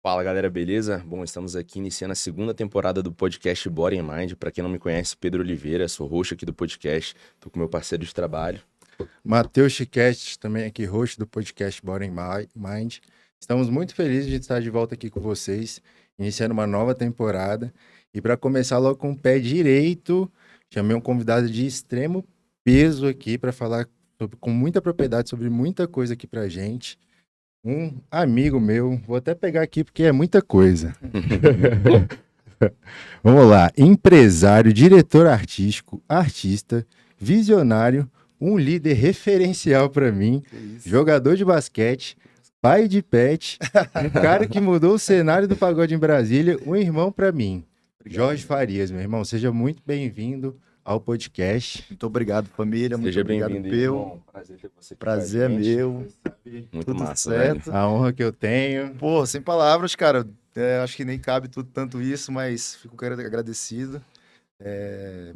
Fala galera, beleza? Bom, estamos aqui iniciando a segunda temporada do podcast Bora in Mind. Para quem não me conhece, Pedro Oliveira, sou host aqui do podcast, tô com meu parceiro de trabalho. Matheus Chiquete, também aqui, host do podcast Bora in Mind. Estamos muito felizes de estar de volta aqui com vocês, iniciando uma nova temporada. E para começar logo com o pé direito, chamei um convidado de extremo peso aqui para falar com muita propriedade sobre muita coisa aqui para gente. Um amigo meu, vou até pegar aqui porque é muita coisa. Vamos lá. Empresário, diretor artístico, artista, visionário, um líder referencial para mim, jogador de basquete, pai de pet, um cara que mudou o cenário do pagode em Brasília, um irmão para mim. Jorge Farias, meu irmão, seja muito bem-vindo ao podcast. Muito obrigado, família. Muito Seja obrigado, bem-vindo, Peu. irmão. Prazer ter você aqui Prazer é com a gente. meu. Muito Tudo massa, certo. velho. A honra que eu tenho. Pô, sem palavras, cara. Acho que nem cabe tanto isso, mas fico agradecido.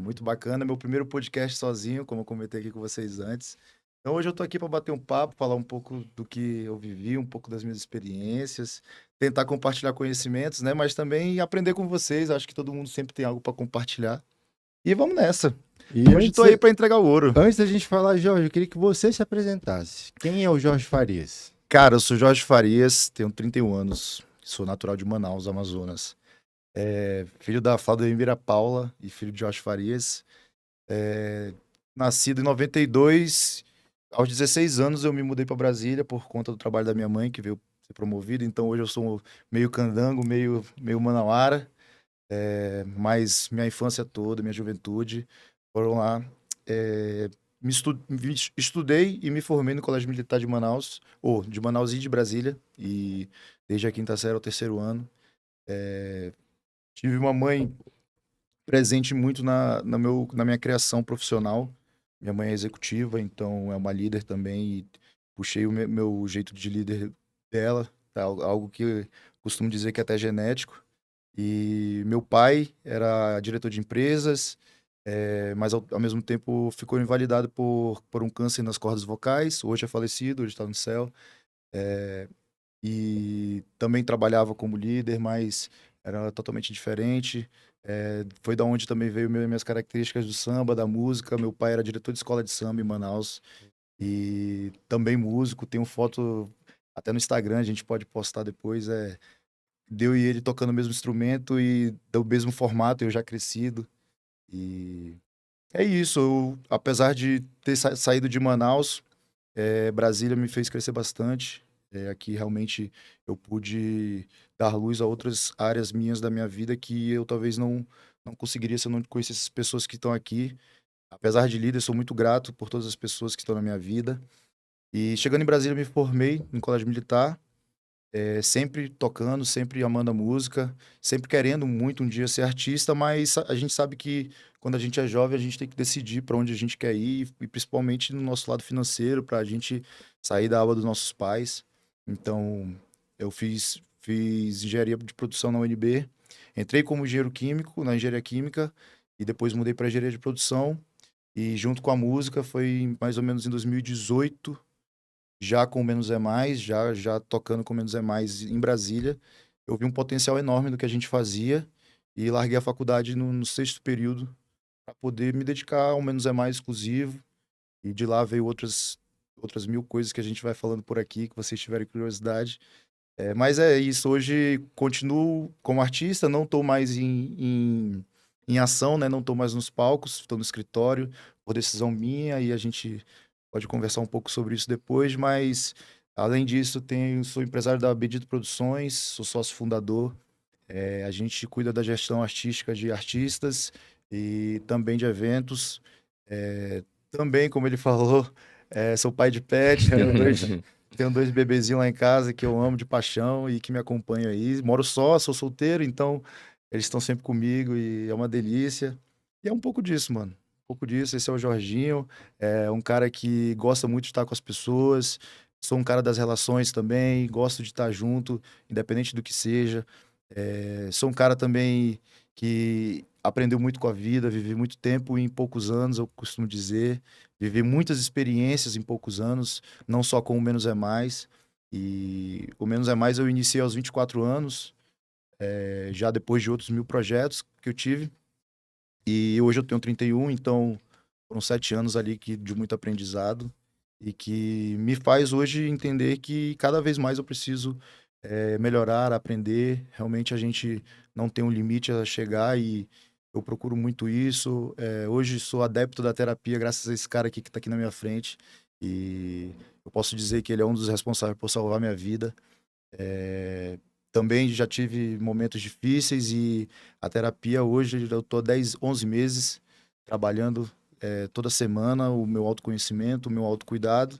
Muito bacana. Meu primeiro podcast sozinho, como eu comentei aqui com vocês antes. Então hoje eu tô aqui para bater um papo, falar um pouco do que eu vivi, um pouco das minhas experiências, tentar compartilhar conhecimentos, né? Mas também aprender com vocês. Acho que todo mundo sempre tem algo para compartilhar. E vamos nessa. E Hoje tô aí para entregar o ouro. Antes da gente falar, Jorge, eu queria que você se apresentasse. Quem é o Jorge Farias? Cara, eu sou Jorge Farias, tenho 31 anos, sou natural de Manaus, Amazonas. Filho da Flaudemira Paula e filho de Jorge Farias. Nascido em 92, aos 16 anos eu me mudei para Brasília por conta do trabalho da minha mãe, que veio ser promovida. Então hoje eu sou meio candango, meio manauara. Mas minha infância toda, minha juventude, foram lá. Estudei e me formei no Colégio Militar de Manaus, ou de Manaus e de Brasília, e desde a quinta série ao terceiro ano. Tive uma mãe presente muito na minha criação profissional. Minha mãe é executiva, então é uma líder também, e puxei o meu jeito de líder dela, tá? Algo que eu costumo dizer que é até genético. E meu pai era diretor de empresas, mas ao mesmo tempo ficou invalidado por um câncer nas cordas vocais. Hoje é falecido, hoje está no céu. E também trabalhava como líder, mas era totalmente diferente. Foi da onde também veio minhas características do samba, da música. Meu pai era diretor de escola de samba em Manaus e também músico. Tenho foto até no Instagram, a gente pode postar depois. Deu e ele tocando o mesmo instrumento e do mesmo formato, eu já crescido. E é isso. Apesar de ter saído de Manaus, Brasília me fez crescer bastante. Aqui realmente eu pude dar luz a outras áreas minhas da minha vida que eu talvez não conseguiria se eu não conhecesse as pessoas que estão aqui. Apesar de líder, sou muito grato por todas as pessoas que estão na minha vida. E chegando em Brasília, me formei no Colégio Militar, sempre tocando, sempre amando a música, sempre querendo muito um dia ser artista, mas a gente sabe que quando a gente é jovem, a gente tem que decidir para onde a gente quer ir, e principalmente no nosso lado financeiro, para a gente sair da aba dos nossos pais. Então, eu fiz engenharia de produção na UNB, entrei como engenheiro químico, na engenharia química, e depois mudei para engenharia de produção, e junto com a música foi mais ou menos em 2018, já com Menos é Mais, já tocando com Menos é Mais em Brasília. Eu vi um potencial enorme do que a gente fazia e larguei a faculdade no sexto período para poder me dedicar ao Menos é Mais exclusivo. E de lá veio outras mil coisas que a gente vai falando por aqui, que vocês tiverem curiosidade. Mas é isso, hoje continuo como artista, não estou mais em ação, né? Não estou mais nos palcos, estou no escritório, por decisão minha, e a gente pode conversar um pouco sobre isso depois, mas além disso, sou empresário da Bendito Produções, sou sócio fundador. A gente cuida da gestão artística de artistas e também de eventos. Também, como ele falou, sou pai de pet, tenho dois bebezinhos lá em casa que eu amo de paixão e que me acompanham aí. Moro só, sou solteiro, então eles estão sempre comigo e é uma delícia. E é um pouco disso, mano. Um pouco disso. Esse é o Jorginho, é um cara que gosta muito de estar com as pessoas. Sou um cara das relações também, gosto de estar junto, independente do que seja. Sou um cara também que aprendeu muito com a vida, vivi muito tempo em poucos anos, eu costumo dizer. Vivi muitas experiências em poucos anos, não só com o Menos é Mais. E o Menos é Mais eu iniciei aos 24 anos, já depois de outros 1000 projetos que eu tive. E hoje eu tenho 31, então foram 7 anos ali de muito aprendizado e que me faz hoje entender que cada vez mais eu preciso melhorar, aprender. Realmente a gente não tem um limite a chegar e eu procuro muito isso. Hoje sou adepto da terapia graças a esse cara aqui que está aqui na minha frente e eu posso dizer que ele é um dos responsáveis por salvar minha vida. É, Também já tive momentos difíceis e a terapia hoje eu tô 10, 11 meses trabalhando toda semana o meu autoconhecimento, o meu autocuidado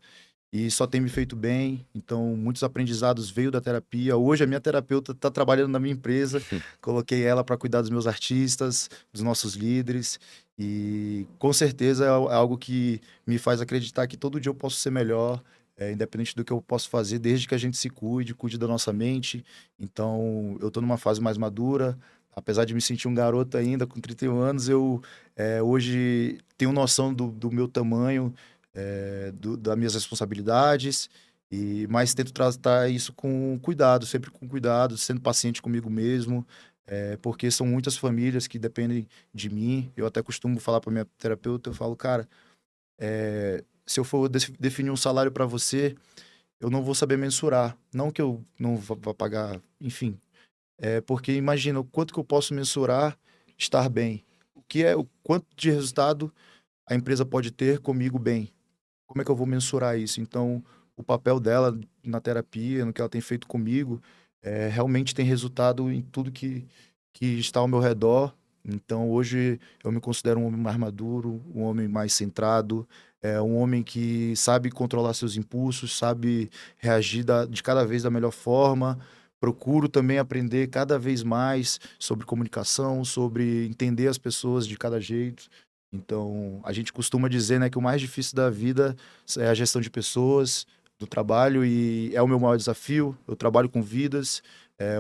e só tem me feito bem. Então, muitos aprendizados veio da terapia. Hoje a minha terapeuta está trabalhando na minha empresa. Coloquei ela para cuidar dos meus artistas, dos nossos líderes e com certeza é algo que me faz acreditar que todo dia eu posso ser melhor independente do que eu posso fazer, desde que a gente se cuide, cuide da nossa mente. Então, eu estou numa fase mais madura. Apesar de me sentir um garoto ainda, com 31 anos, eu hoje tenho noção do meu tamanho, das minhas responsabilidades, mas tento tratar isso com cuidado, sempre com cuidado, sendo paciente comigo mesmo, porque são muitas famílias que dependem de mim. Eu até costumo falar para minha terapeuta, eu falo, cara, se eu for definir um salário para você, eu não vou saber mensurar. Não que eu não vá pagar, enfim. Porque imagina o quanto que eu posso mensurar estar bem. O quanto de resultado a empresa pode ter comigo bem. Como é que eu vou mensurar isso? Então, o papel dela na terapia, no que ela tem feito comigo, realmente tem resultado em tudo que está ao meu redor. Então, hoje eu me considero um homem mais maduro, um homem mais centrado, um homem que sabe controlar seus impulsos, sabe reagir de cada vez da melhor forma. Procuro também aprender cada vez mais sobre comunicação, sobre entender as pessoas de cada jeito. Então, a gente costuma dizer, né, que o mais difícil da vida é a gestão de pessoas, do trabalho, e é o meu maior desafio. Eu trabalho com vidas,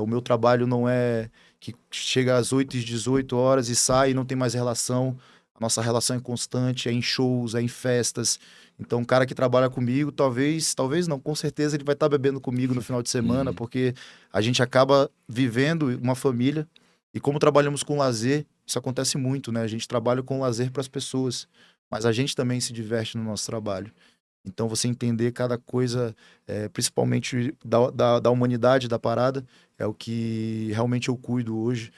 o meu trabalho não é que chega às 8 e 18 horas e sai e não tem mais relação. A nossa relação é constante, é em shows, é em festas. Então, um cara que trabalha comigo, talvez não, com certeza ele vai estar bebendo comigo no final de semana, Uhum. porque a gente acaba vivendo uma família. E como trabalhamos com lazer, isso acontece muito, né? A gente trabalha com lazer para as pessoas, mas a gente também se diverte no nosso trabalho. Então, você entender cada coisa, principalmente da humanidade da parada, é o que realmente eu cuido hoje.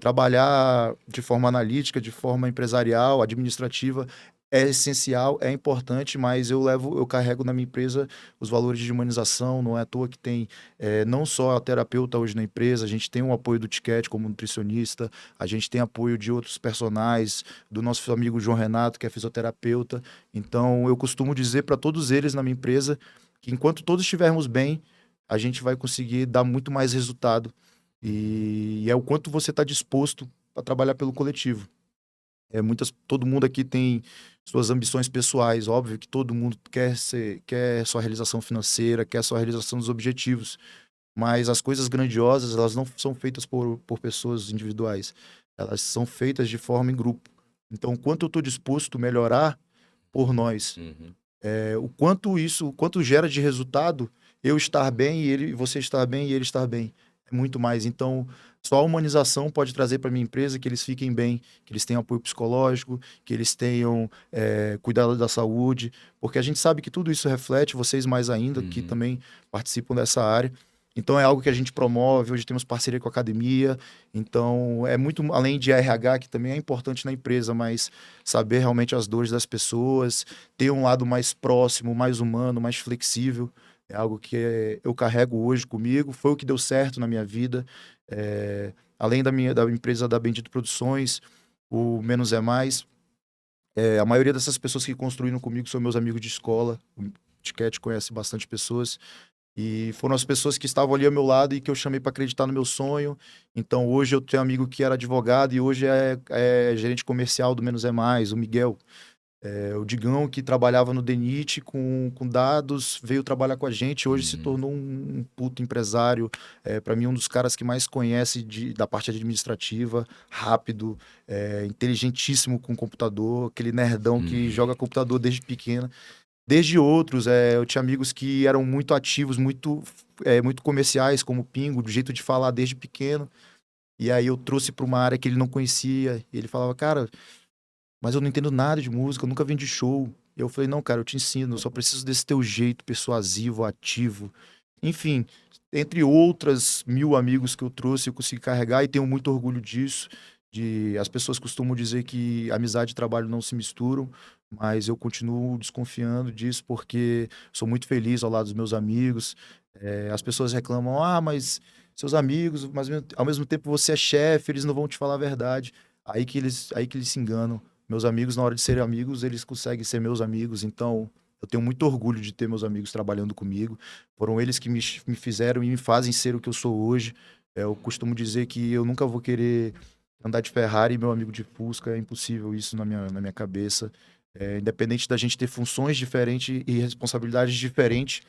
Trabalhar de forma analítica, de forma empresarial, administrativa, é essencial, é importante, mas eu carrego na minha empresa os valores de humanização. Não é à toa que tem não só a terapeuta hoje na empresa, a gente tem o apoio do Tiquete como nutricionista, a gente tem apoio de outros personagens, do nosso amigo João Renato, que é fisioterapeuta. Então, eu costumo dizer para todos eles na minha empresa que enquanto todos estivermos bem, a gente vai conseguir dar muito mais resultado. E é o quanto você está disposto a trabalhar pelo coletivo. Todo mundo aqui tem suas ambições pessoais, óbvio que todo mundo quer sua realização financeira, quer sua realização dos objetivos, mas as coisas grandiosas, elas não são feitas por pessoas individuais, elas são feitas de forma em grupo. Então, o quanto eu estou disposto a melhorar por nós, Uhum. o quanto gera de resultado eu estar bem e você estar bem e ele estar bem. É muito mais. Então, só a humanização pode trazer para minha empresa que eles fiquem bem, que eles tenham apoio psicológico, que eles tenham cuidado da saúde, porque a gente sabe que tudo isso reflete, vocês mais ainda, que Uhum. também participam dessa área. Então, é algo que a gente promove. Hoje temos parceria com a academia. Então, é muito além de RH, que também é importante na empresa, mas saber realmente as dores das pessoas, ter um lado mais próximo, mais humano, mais flexível. É algo que eu carrego hoje comigo. Foi o que deu certo na minha vida. Além da empresa da Bendito Produções, o Menos é Mais. A maioria dessas pessoas que construíram comigo são meus amigos de escola. O Tiquete conhece bastante pessoas. E foram as pessoas que estavam ali ao meu lado e que eu chamei para acreditar no meu sonho. Então, hoje eu tenho um amigo que era advogado e hoje é gerente comercial do Menos é Mais, o Miguel. O Digão, que trabalhava no DENIT com dados, veio trabalhar com a gente. Hoje se Uhum. tornou um puto empresário. Para mim, um dos caras que mais conhece da parte administrativa, rápido, inteligentíssimo com computador, aquele nerdão que Uhum. joga computador desde pequeno. desde outros. Eu tinha amigos que eram muito ativos, muito comerciais, como o Pingo, do jeito de falar desde pequeno. E aí eu trouxe para uma área que ele não conhecia. E ele falava, cara, mas eu não entendo nada de música, eu nunca vim de show. E eu falei, não, cara, eu te ensino, eu só preciso desse teu jeito persuasivo, ativo. Enfim, entre outras 1000 amigos que eu trouxe, eu consegui carregar e tenho muito orgulho disso. As pessoas costumam dizer que amizade e trabalho não se misturam, mas eu continuo desconfiando disso porque sou muito feliz ao lado dos meus amigos. As pessoas reclamam, mas seus amigos, mas ao mesmo tempo você é chefe, eles não vão te falar a verdade. Aí que eles se enganam. Meus amigos, na hora de serem amigos, eles conseguem ser meus amigos. Então, eu tenho muito orgulho de ter meus amigos trabalhando comigo. Foram eles que me fizeram e me fazem ser o que eu sou hoje. Eu costumo dizer que eu nunca vou querer andar de Ferrari e meu amigo de Fusca. É impossível isso na minha cabeça. Independente da gente ter funções diferentes e responsabilidades diferentes,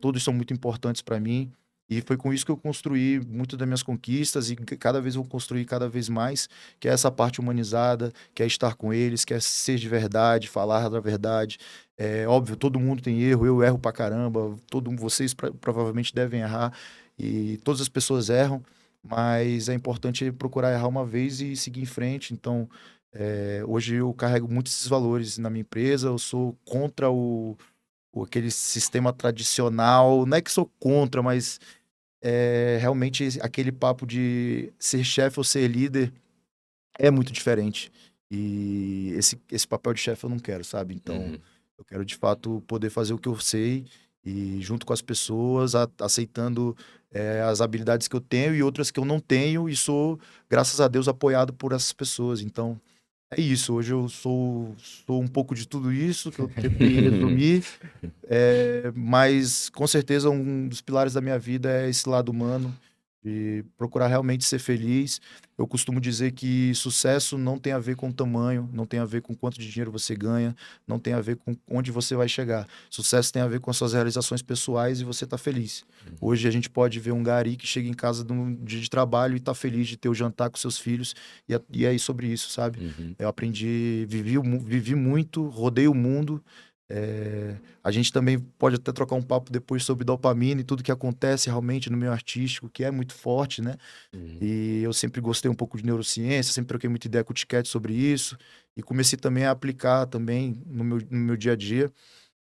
todos são muito importantes para mim. E foi com isso que eu construí muito das minhas conquistas e cada vez vou construir cada vez mais, que é essa parte humanizada, que é estar com eles, que é ser de verdade, falar da verdade. É óbvio, todo mundo tem erro, eu erro pra caramba, vocês provavelmente devem errar e todas as pessoas erram, mas é importante procurar errar uma vez e seguir em frente. Então, hoje eu carrego muitos esses valores na minha empresa, eu sou contra aquele sistema tradicional, não é que sou contra, mas realmente aquele papo de ser chefe ou ser líder é muito diferente. E esse papel de chefe eu não quero, sabe? Então, eu quero de fato poder fazer o que eu sei e junto com as pessoas, aceitando as habilidades que eu tenho e outras que eu não tenho e sou, graças a Deus, apoiado por essas pessoas. Então, é isso, hoje eu sou um pouco de tudo isso que eu tentei resumir, mas com certeza um dos pilares da minha vida é esse lado humano, de procurar realmente ser feliz. Eu costumo dizer que sucesso não tem a ver com tamanho, não tem a ver com quanto de dinheiro você ganha, não tem a ver com onde você vai chegar. Sucesso tem a ver com as suas realizações pessoais e você tá feliz. Hoje a gente pode ver um gari que chega em casa num dia de trabalho e tá feliz de ter o jantar com seus filhos, e é sobre isso, sabe? Eu aprendi, vivi muito, rodei o mundo. A gente também pode até trocar um papo depois sobre dopamina e tudo que acontece realmente no meio artístico, que é muito forte, né? E eu sempre gostei um pouco de neurociência, sempre troquei muita ideia com o Tiquete sobre isso, e comecei também a aplicar também no meu dia a dia.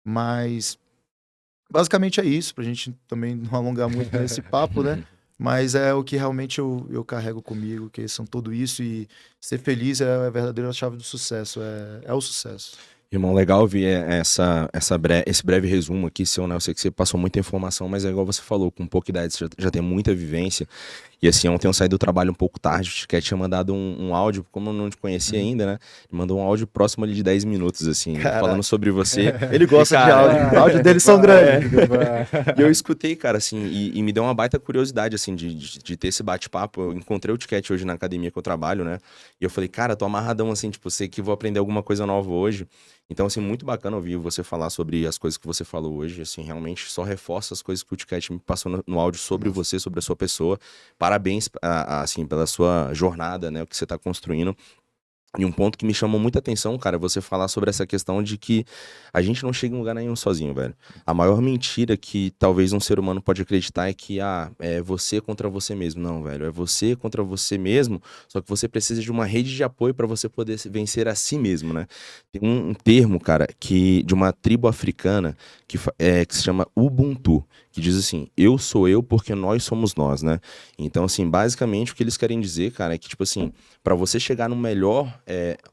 Mas basicamente é isso, pra gente também não alongar muito nesse papo, né? Mas é o que realmente eu carrego comigo, que são tudo isso, e ser feliz é a verdadeira chave do sucesso, é o sucesso. Irmão, legal ouvir esse breve resumo aqui, seu, né? Eu sei que você passou muita informação, mas é igual você falou, com pouca idade você já tem muita vivência. E assim, ontem eu saí do trabalho um pouco tarde, o Tiquete tinha mandado um áudio, como eu não te conhecia ainda, né? Ele mandou um áudio próximo ali de 10 minutos, assim, falando sobre você. Ele gosta E, de cara, áudio, o áudio deles são grandes. E eu escutei, cara, assim, e me deu uma baita curiosidade, assim, de ter esse bate-papo. Eu encontrei o Tiquete hoje na academia que eu trabalho, né? E eu falei, cara, tô amarradão, assim, tipo, sei que vou aprender alguma coisa nova hoje. Então, assim, muito bacana ouvir você falar sobre as coisas que você falou hoje, assim, realmente só reforça as coisas que o Tiquete me passou no áudio sobre você, sobre a sua pessoa. Parabéns, assim, pela sua jornada, né, o que você tá construindo. E um ponto que me chamou muita atenção, cara, é você falar sobre essa questão de que a gente não chega em lugar nenhum sozinho, velho. A maior mentira que talvez um ser humano pode acreditar é que, é você contra você mesmo. Não, velho, é você contra você mesmo, só que você precisa de uma rede de apoio para você poder vencer a si mesmo, né? Tem um termo, cara, de uma tribo africana que se chama Ubuntu, que diz assim, eu sou eu porque nós somos nós, né? Então, assim, basicamente o que eles querem dizer, cara, é que, tipo assim, para você chegar no melhor,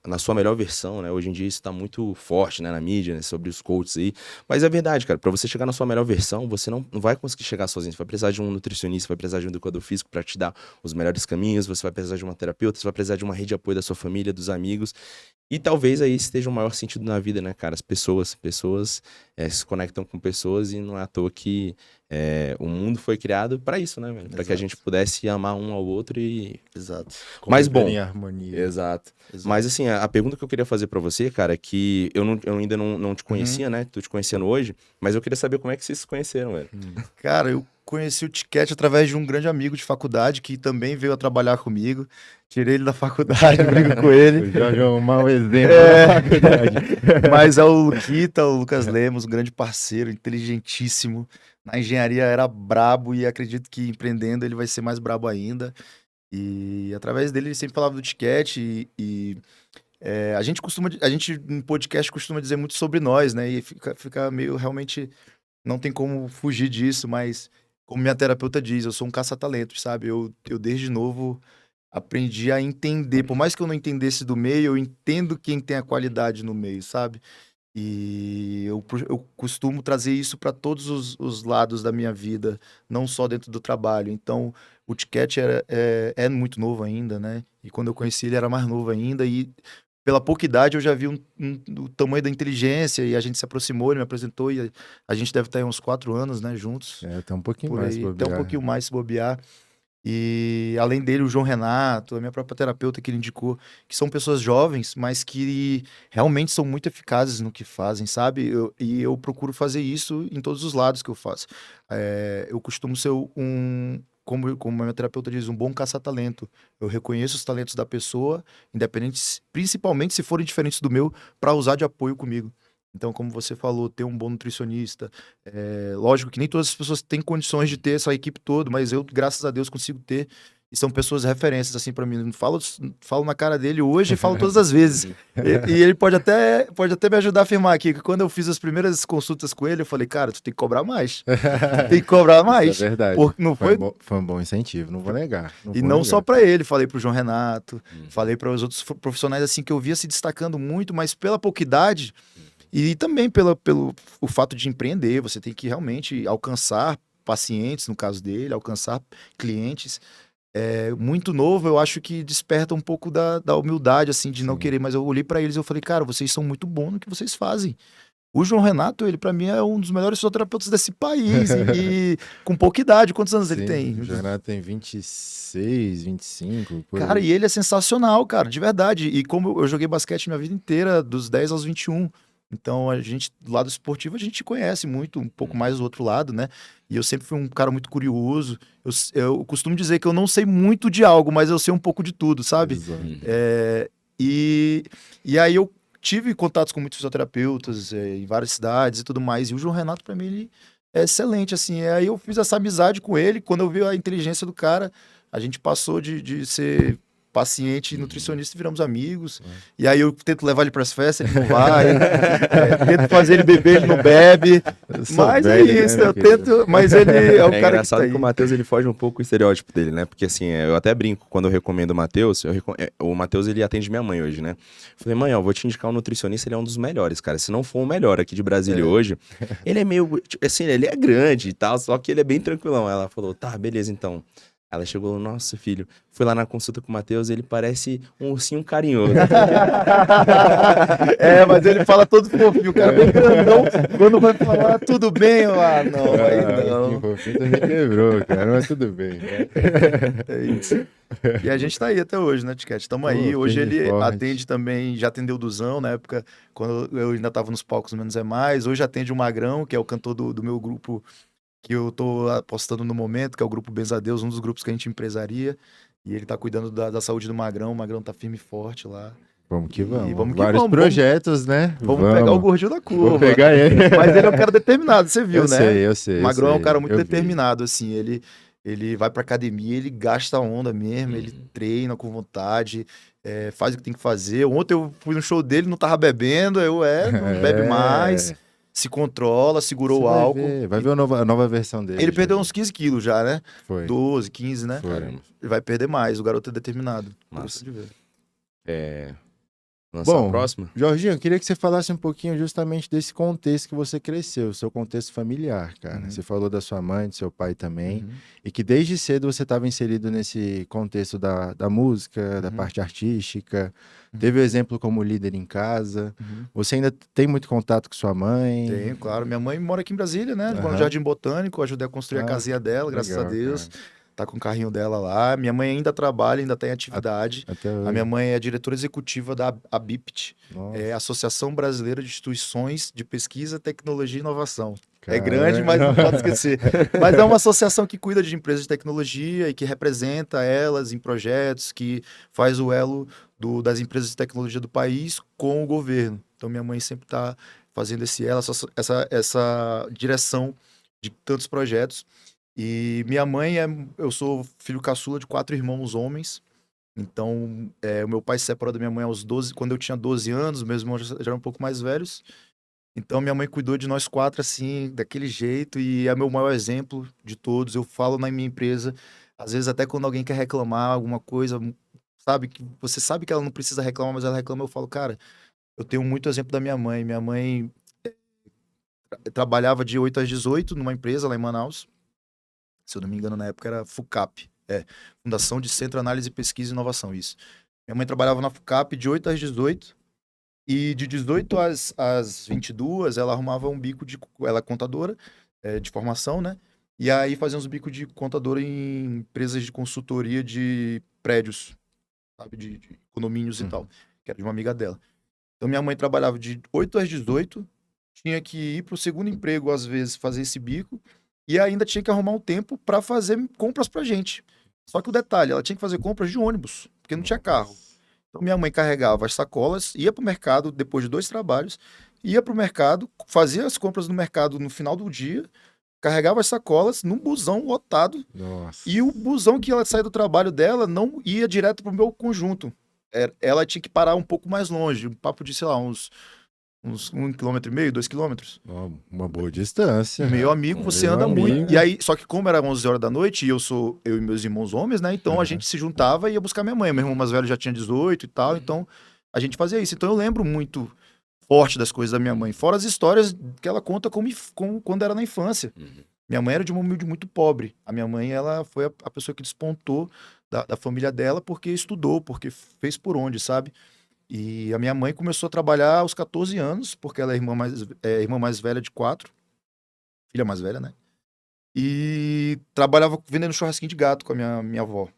na sua melhor versão, né? Hoje em dia isso tá muito forte, né, na mídia, né, sobre os coaches aí. Mas é verdade, cara, para você chegar na sua melhor versão, você não vai conseguir chegar sozinho. Você vai precisar de um nutricionista, vai precisar de um educador físico para te dar os melhores caminhos, você vai precisar de uma terapeuta, você vai precisar de uma rede de apoio da sua família, dos amigos. E talvez aí esteja o maior sentido na vida, né, cara? As pessoas se conectam com pessoas e não é à toa que o mundo foi criado para isso, né, velho? Para que a gente pudesse amar um ao outro e... Exato. Mas bom, em harmonia. Exato. Mas assim, a pergunta que eu queria fazer pra você, cara, é que eu ainda não te conhecia, né? Tô te conhecendo hoje, mas eu queria saber como é que vocês se conheceram, velho. Cara, conheci o Tiquete através de um grande amigo de faculdade que também veio a trabalhar comigo. Tirei ele da faculdade, brigo com ele. O Jorge é um mau exemplo É. da faculdade. Mas é o Luquita, o Lucas Lemos, um grande parceiro, inteligentíssimo. Na engenharia era brabo e acredito que empreendendo ele vai ser mais brabo ainda. E através dele ele sempre falava do Tiquete a gente no podcast costuma dizer muito sobre nós, né? E fica meio realmente não tem como fugir disso, mas como minha terapeuta diz, eu sou um caça-talentos, sabe? Eu desde novo aprendi a entender, por mais que eu não entendesse do meio, eu entendo quem tem a qualidade no meio, sabe? E eu costumo trazer isso para todos os lados da minha vida, não só dentro do trabalho. Então, o Tiquete é muito novo ainda, né? E quando eu conheci ele era mais novo ainda, e pela pouca idade eu já vi o tamanho da inteligência, e a gente se aproximou, ele me apresentou, e a gente deve estar aí uns 4 anos, né, juntos, Até um pouquinho por mais, aí, se até um bobear. pouquinho mais se bobear. E além dele, o João Renato, a minha própria terapeuta que ele indicou, que são pessoas jovens, mas que realmente são muito eficazes no que fazem, sabe? E eu procuro fazer isso em todos os lados que eu faço. Eu costumo ser como a minha terapeuta diz, um bom caça-talento. Eu reconheço os talentos da pessoa, independente, principalmente se forem diferentes do meu, para usar de apoio comigo. Então, como você falou, ter um bom nutricionista. Lógico que nem todas as pessoas têm condições de ter essa equipe toda, mas eu, graças a Deus, consigo ter. E são pessoas referências, assim, para mim. Não falo na cara dele hoje e falo todas as vezes. E ele pode até me ajudar a afirmar aqui, que quando eu fiz as primeiras consultas com ele, eu falei, cara, tu tem que cobrar mais. Tem que cobrar mais. Isso é verdade. Porque não foi... Foi um bom incentivo, não vou negar. E não só para ele, falei pro João Renato, falei para os outros profissionais, assim, que eu via se destacando muito, mas pela pouca idade... E também pelo o fato de empreender, você tem que realmente alcançar pacientes, no caso dele, alcançar clientes. Muito novo, eu acho que desperta um pouco da humildade, assim, de não querer. Mas eu olhei para eles e eu falei, cara, vocês são muito bons no que vocês fazem. O João Renato, ele para mim é um dos melhores fisioterapeutas desse país. E com pouca idade, quantos anos ele tem? O João Renato tem 26, 25. Cara, e ele é sensacional, cara, de verdade. E como eu joguei basquete minha vida inteira, dos 10 aos 21. Então, a gente, do lado esportivo, a gente conhece muito, um pouco mais do outro lado, né? E eu sempre fui um cara muito curioso. Eu costumo dizer que eu não sei muito de algo, mas eu sei um pouco de tudo, sabe? E aí eu tive contatos com muitos fisioterapeutas em várias cidades e tudo mais. E o João Renato, para mim, ele é excelente, assim. Aí eu fiz essa amizade com ele. Quando eu vi a inteligência do cara, a gente passou de ser... paciente e nutricionista, viramos amigos. E aí eu tento levar ele para as festas, ele não vai. Tento fazer ele beber, ele não bebe. Mas velho, é isso, né, eu tento. Mas ele é o cara engraçado que tá que o Matheus ele foge um pouco do estereótipo dele, né? Porque assim, eu até brinco quando eu recomendo o Matheus. O Matheus ele atende minha mãe hoje, né? Falei, mãe, ó, vou te indicar um nutricionista, ele é um dos melhores, cara. Se não for o melhor aqui de Brasília hoje, ele é meio. Assim, ele é grande e tal, só que ele é bem tranquilão. Ela falou, tá, beleza então. Ela chegou, nossa, filho, fui lá na consulta com o Matheus, ele parece um ursinho carinhoso. mas ele fala todo fofinho, o cara bem grandão. Quando vai falar, tudo bem, eu, não, aí não. Que fofinho, você me quebrou, cara, mas tudo bem. É isso. E a gente tá aí até hoje, né, Tiquete? Estamos aí. Hoje ele atende também, já atendeu o Duzão, na época, quando eu ainda tava nos palcos Menos é Mais. Hoje atende o Magrão, que é o cantor do meu grupo, que eu tô apostando no momento, que é o Grupo Benzadeus, um dos grupos que a gente empresaria. E ele tá cuidando da saúde do Magrão. O Magrão tá firme e forte lá. Vamos que vamos. Vamos que Vários vamos. projetos, né? Vamos pegar o gordinho da curva. Vou pegar ele. Mas ele é um cara determinado, você viu, né? Eu sei. O Magrão é um cara muito determinado, assim. Ele vai pra academia, ele gasta a onda mesmo, ele treina com vontade, faz o que tem que fazer. Ontem eu fui no show dele, não tava bebendo, não bebe mais. Se controla, segurou o álcool. Vai ver a nova versão dele. Ele perdeu uns 15 quilos já, né? Foi. 12, 15, né? Foi. Ele vai perder mais, o garoto é determinado. Massa. De ver. Lançar a próxima? Jorginho, eu queria que você falasse um pouquinho justamente desse contexto que você cresceu, seu contexto familiar, cara. Você falou da sua mãe, do seu pai também, e que desde cedo você estava inserido nesse contexto da música, da parte artística. Teve o exemplo como líder em casa. Você ainda tem muito contato com sua mãe? Tenho, claro. Minha mãe mora aqui em Brasília, né? Mora no Jardim Botânico, ajudei a construir a casinha dela, graças a Deus. Cara. Tá com o carrinho dela lá. Minha mãe ainda trabalha, ainda tem atividade. A minha mãe é diretora executiva da ABIPT, Associação Brasileira de Instituições de Pesquisa, Tecnologia e Inovação. É grande, mas não pode esquecer. Mas é uma associação que cuida de empresas de tecnologia e que representa elas em projetos, que faz o elo das empresas de tecnologia do país com o governo. Então, minha mãe sempre está fazendo esse elo, essa direção de tantos projetos. E minha mãe eu sou filho caçula de 4 irmãos homens. Então, o meu pai se separou da minha mãe aos 12, quando eu tinha 12 anos, meus irmãos já eram um pouco mais velhos. Então, minha mãe cuidou de nós 4, assim, daquele jeito, e é meu maior exemplo de todos. Eu falo na minha empresa, às vezes até quando alguém quer reclamar alguma coisa, sabe, que você sabe que ela não precisa reclamar, mas ela reclama, eu falo, cara, eu tenho muito exemplo da minha mãe. Minha mãe trabalhava de 8 às 18 numa empresa lá em Manaus. Se eu não me engano, na época era FUCAP. Fundação de Centro Análise, Pesquisa e Inovação, isso. Minha mãe trabalhava na FUCAP de 8 às 18 e de 18 às 22 ela arrumava um bico ela é contadora de formação, né? E aí fazia uns bicos de contadora em empresas de consultoria de prédios, sabe? De condomínios e tal, que era de uma amiga dela. Então minha mãe trabalhava de 8 às 18, tinha que ir pro segundo emprego, às vezes, fazer esse bico, e ainda tinha que arrumar um tempo para fazer compras pra gente. Só que o detalhe, ela tinha que fazer compras de ônibus, porque não tinha carro. Então minha mãe carregava as sacolas, ia pro mercado depois de 2 trabalhos, ia pro mercado, fazia as compras no mercado no final do dia, carregava as sacolas num busão lotado, Nossa. e o busão que ela saía do trabalho dela não ia direto pro meu conjunto. Ela tinha que parar um pouco mais longe, um papo de, sei lá, uns 1,5 km, 2 km. Uma boa distância. Meu amigo, você Meu anda amigo. muito. E aí, só que como era 11 horas da noite, e eu e meus irmãos homens, né? Então a gente se juntava e ia buscar minha mãe. Meu irmão mais velho já tinha 18 e tal, então a gente fazia isso. Então eu lembro muito forte das coisas da minha mãe, fora as histórias que ela conta como quando era na infância. Minha mãe era de uma humilde muito pobre. A minha mãe, ela foi a pessoa que despontou da família dela porque estudou, porque fez por onde, sabe? E a minha mãe começou a trabalhar aos 14 anos, porque ela é irmã mais velha de 4, filha mais velha, né? E trabalhava vendendo churrasquinho de gato com a minha avó.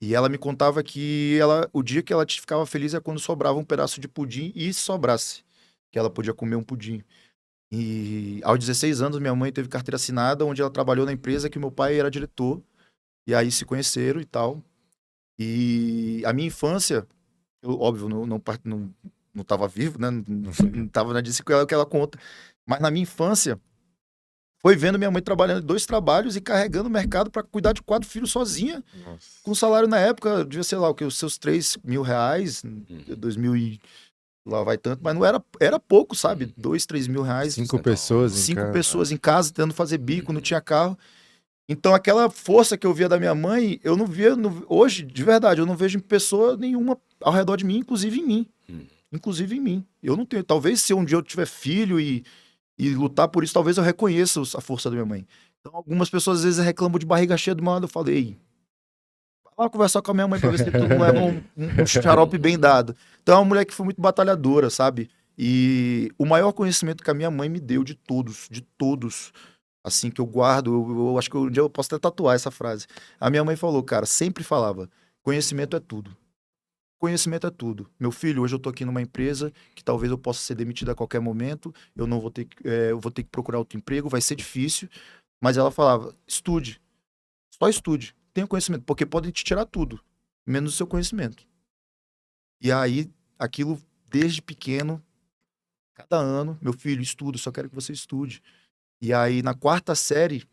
E ela me contava que o dia que ela ficava feliz é quando sobrava um pedaço de pudim e sobrasse, que ela podia comer um pudim. E aos 16 anos, minha mãe teve carteira assinada, onde ela trabalhou na empresa que meu pai era diretor. E aí se conheceram e tal. E a minha infância, eu, óbvio, não tava vivo, né? Não tava disso que ela conta. Mas na minha infância, foi vendo minha mãe trabalhando em 2 trabalhos e carregando o mercado para cuidar de 4 filhos sozinha. Nossa. Com salário na época, devia ser lá o que, os seus R$ 3.000, 2.000 e lá vai tanto, mas não era pouco, sabe? R$ 2, 3 mil. 5 pessoas em 5 casa. pessoas em casa, tentando fazer bico, não tinha carro. Então, aquela força que eu via da minha mãe, eu não via. Hoje, de verdade, eu não vejo pessoa nenhuma ao redor de mim, inclusive em mim. Inclusive em mim. Eu não tenho. Talvez se um dia eu tiver filho e lutar por isso, talvez eu reconheça a força da minha mãe. Então, algumas pessoas às vezes reclamam de barriga cheia do meu lado. Eu falei, ei, vai lá conversar com a minha mãe pra ver se tu não leva um xarope bem dado. Então, é uma mulher que foi muito batalhadora, sabe? E o maior conhecimento que a minha mãe me deu de todos, assim, que eu guardo, eu acho que um dia eu posso até tatuar essa frase. A minha mãe falou, cara, sempre falava, conhecimento é tudo. Conhecimento é tudo. Meu filho, hoje eu tô aqui numa empresa que talvez eu possa ser demitido a qualquer momento, eu não vou ter eu vou ter que procurar outro emprego, vai ser difícil, mas ela falava, estude, só estude, tenha conhecimento, porque podem te tirar tudo, menos o seu conhecimento. E aí, aquilo, desde pequeno, cada ano, meu filho, estuda, só quero que você estude. E aí, na 4ª série,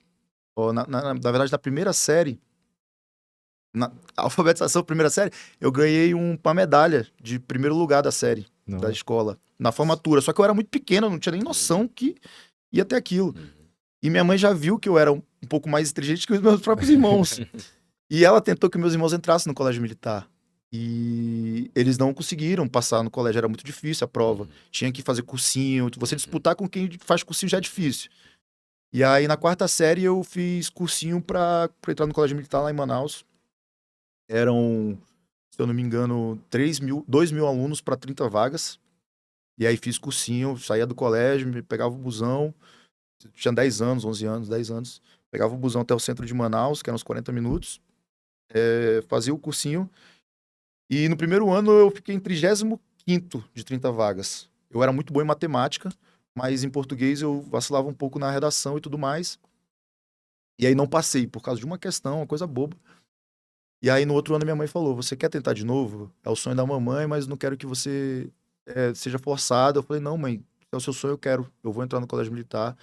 na verdade, na primeira série, na alfabetização, primeira série, eu ganhei uma medalha de primeiro lugar da série, da escola, na formatura. Só que eu era muito pequeno, eu não tinha nem noção que ia ter aquilo. E minha mãe já viu que eu era um pouco mais inteligente que os meus próprios irmãos. E ela tentou que meus irmãos entrassem no colégio militar. E eles não conseguiram passar no colégio, era muito difícil a prova. Tinha que fazer cursinho, você disputar com quem faz cursinho já é difícil. E aí, na 4ª série, eu fiz cursinho pra entrar no colégio militar lá em Manaus. Eram, se eu não me engano, 2.000 alunos para 30 vagas. E aí fiz cursinho, saía do colégio, pegava o busão. Tinha 10 anos, 11 anos, 10 anos. Pegava o busão até o centro de Manaus, que eram uns 40 minutos. Fazia o cursinho. E no primeiro ano eu fiquei em 35º de 30 vagas. Eu era muito bom em matemática, mas em português eu vacilava um pouco na redação e tudo mais. E aí não passei, por causa de uma questão, uma coisa boba. E aí no outro ano minha mãe falou, você quer tentar de novo? É o sonho da mamãe, mas não quero que você seja forçado. Eu falei, não, mãe, é o seu sonho, eu quero. Eu vou entrar no colégio militar.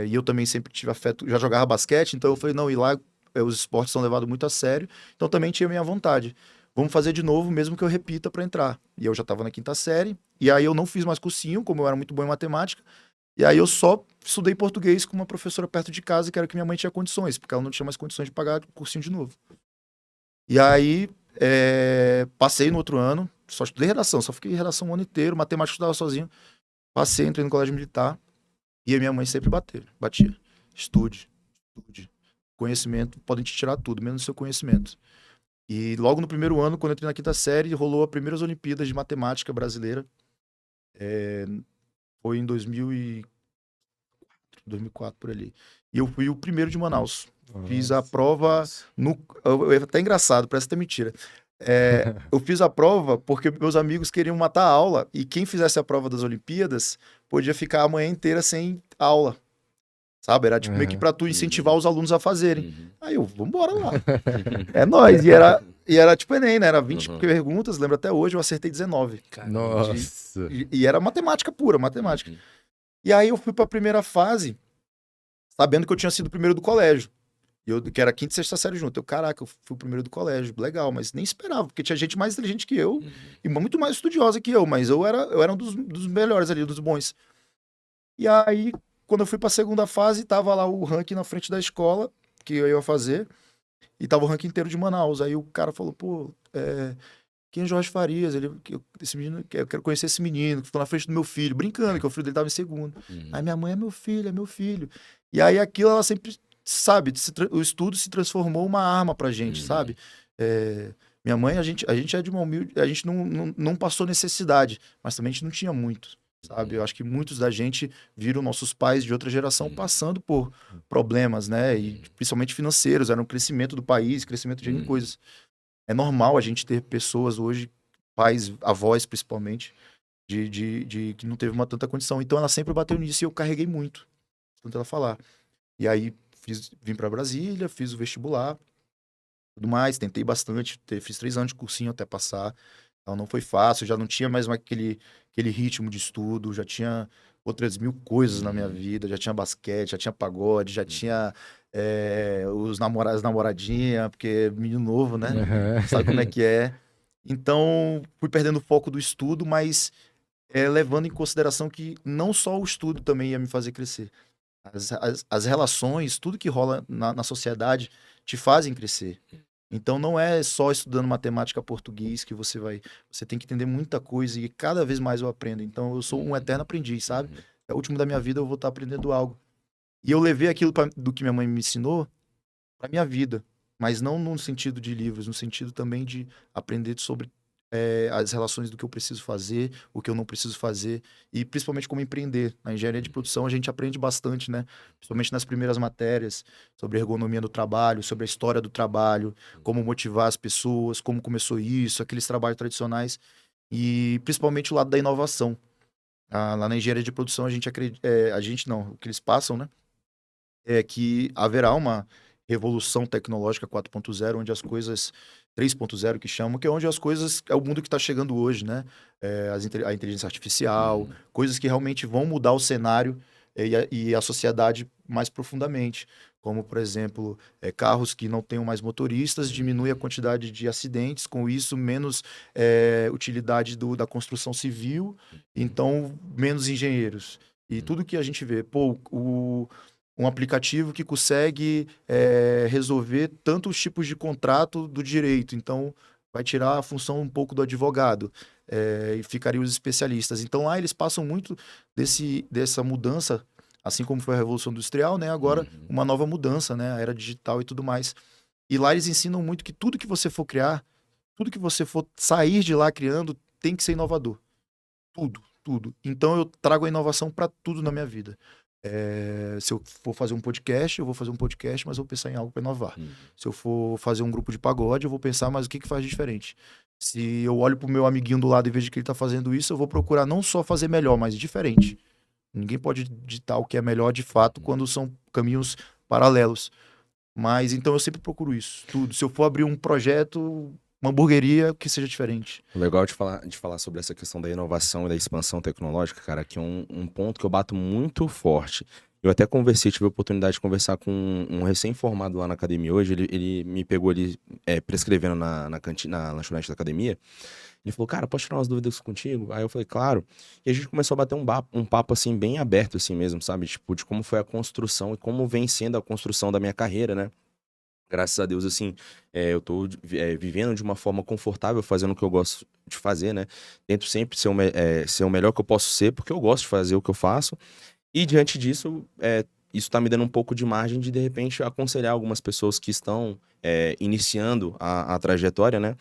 E eu também sempre tive afeto, já jogava basquete, então eu falei, não, e lá os esportes são levados muito a sério, então também tinha minha vontade. Vamos fazer de novo, mesmo que eu repita para entrar. E eu já estava na quinta série, e aí eu não fiz mais cursinho, como eu era muito bom em matemática, e aí eu só estudei português com uma professora perto de casa, que era que minha mãe tinha condições, porque ela não tinha mais condições de pagar cursinho de novo. E aí, passei no outro ano, só estudei redação, só fiquei em redação o ano inteiro, matemática eu estudava sozinho. Passei, entrei no colégio militar, e a minha mãe sempre batia. Estude. Conhecimento, podem te tirar tudo, menos o seu conhecimento. E logo no primeiro ano, quando eu entrei na quinta série, rolou as primeiras Olimpíadas de Matemática brasileira. Foi em 2004, por ali. E eu fui o primeiro de Manaus. Fiz a prova no... É até engraçado, parece até mentira. Eu fiz a prova porque meus amigos queriam matar a aula e quem fizesse a prova das Olimpíadas podia ficar a manhã inteira sem aula. Sabe? Era tipo meio que pra tu incentivar os alunos a fazerem. Aí eu, vambora lá. É nóis. E era tipo Enem, né? Era 20 perguntas, lembro até hoje, eu acertei 19. Nossa. E era matemática pura, matemática. E aí eu fui pra primeira fase, sabendo que eu tinha sido o primeiro do colégio. Que era quinta e sexta série junto. Caraca, eu fui o primeiro do colégio. Legal, mas nem esperava, porque tinha gente mais inteligente que eu e muito mais estudiosa que eu, mas eu era um dos melhores ali, dos bons. E aí, quando eu fui pra segunda fase, tava lá o ranking na frente da escola, que eu ia fazer, e tava o ranking inteiro de Manaus. Aí o cara falou, pô, quem é Jorge Farias? Esse menino, eu quero conhecer esse menino, que ficou na frente do meu filho, brincando, que o filho dele tava em segundo. Aí minha mãe, é meu filho, é meu filho. E aí aquilo, ela sempre, sabe, o estudo se transformou uma arma pra gente, sabe? Minha mãe, a gente é de uma humilde, a gente não passou necessidade, mas também a gente não tinha muito. Sabe? Eu acho que muitos da gente viram nossos pais de outra geração passando por problemas, né? E principalmente financeiros, era um crescimento do país, crescimento de N coisas. É normal a gente ter pessoas hoje, pais, avós principalmente, de que não teve uma tanta condição. Então ela sempre bateu nisso e eu carreguei muito, tanto ela falar. E aí vim para Brasília, fiz o vestibular, tudo mais, tentei bastante, fiz 3 anos de cursinho até passar. Então não foi fácil, já não tinha mais aquele ritmo de estudo, já tinha outras 1000 coisas na minha vida, já tinha basquete, já tinha pagode, já tinha as namoradinhas, porque menino novo, né? Sabe como é que é. Então fui perdendo o foco do estudo, mas levando em consideração que não só o estudo também ia me fazer crescer. As relações, tudo que rola na sociedade te fazem crescer. Então não é só estudando matemática, português que você tem que entender muita coisa e cada vez mais eu aprendo. Então eu sou um eterno aprendiz, sabe? É o último da minha vida, eu vou estar aprendendo algo. E eu levei aquilo do que minha mãe me ensinou para minha vida, mas não no sentido de livros, no sentido também de aprender sobre as relações do que eu preciso fazer, o que eu não preciso fazer, e principalmente como empreender. Na engenharia de produção a gente aprende bastante, né? Principalmente nas primeiras matérias, sobre ergonomia do trabalho, sobre a história do trabalho, como motivar as pessoas, como começou isso, aqueles trabalhos tradicionais, e principalmente o lado da inovação. Lá na engenharia de produção a gente acredita, a gente não, o que eles passam, né? É que haverá uma revolução tecnológica 4.0, onde as coisas 3.0 que chamam, que é onde as coisas é o mundo que está chegando hoje, né? A inteligência artificial, coisas que realmente vão mudar o cenário e a sociedade mais profundamente. Como, por exemplo, carros que não tenham mais motoristas, diminui a quantidade de acidentes, com isso, menos utilidade da construção civil, então, menos engenheiros. E tudo que a gente vê, um aplicativo que consegue resolver tantos tipos de contrato do direito. Então, vai tirar a função um pouco do advogado e ficariam os especialistas. Então, lá eles passam muito dessa mudança, assim como foi a Revolução Industrial, né? Agora, uma nova mudança, né? A era digital e tudo mais. E lá eles ensinam muito que tudo que você for criar, tudo que você for sair de lá criando, tem que ser inovador. Tudo, tudo. Então, eu trago a inovação para tudo na minha vida. Se eu for fazer um podcast, eu vou fazer um podcast, mas eu vou pensar em algo para inovar. Se eu for fazer um grupo de pagode, eu vou pensar, mas o que faz diferente? Se eu olho pro meu amiguinho do lado e vejo que ele tá fazendo isso, eu vou procurar não só fazer melhor, mas diferente. Ninguém pode ditar o que é melhor de fato quando são caminhos paralelos. Mas então eu sempre procuro isso, tudo. Se eu for abrir um projeto, uma hamburgueria, que seja diferente. O legal de falar sobre essa questão da inovação e da expansão tecnológica, cara, que é um ponto que eu bato muito forte. Eu até conversei, tive a oportunidade de conversar com um recém-formado lá na academia hoje. Ele me pegou ali prescrevendo na cantina, na lanchonete da academia. Ele falou, cara, posso tirar umas dúvidas contigo? Aí eu falei, claro. E a gente começou a bater um papo assim, bem aberto, assim mesmo, sabe? Tipo, de como foi a construção e como vem sendo a construção da minha carreira, né? Graças a Deus, assim, eu tô vivendo de uma forma confortável, fazendo o que eu gosto de fazer, né? Tento sempre ser o melhor que eu posso ser, porque eu gosto de fazer o que eu faço. E diante disso, isso tá me dando um pouco de margem de repente, aconselhar algumas pessoas que estão iniciando a trajetória, né?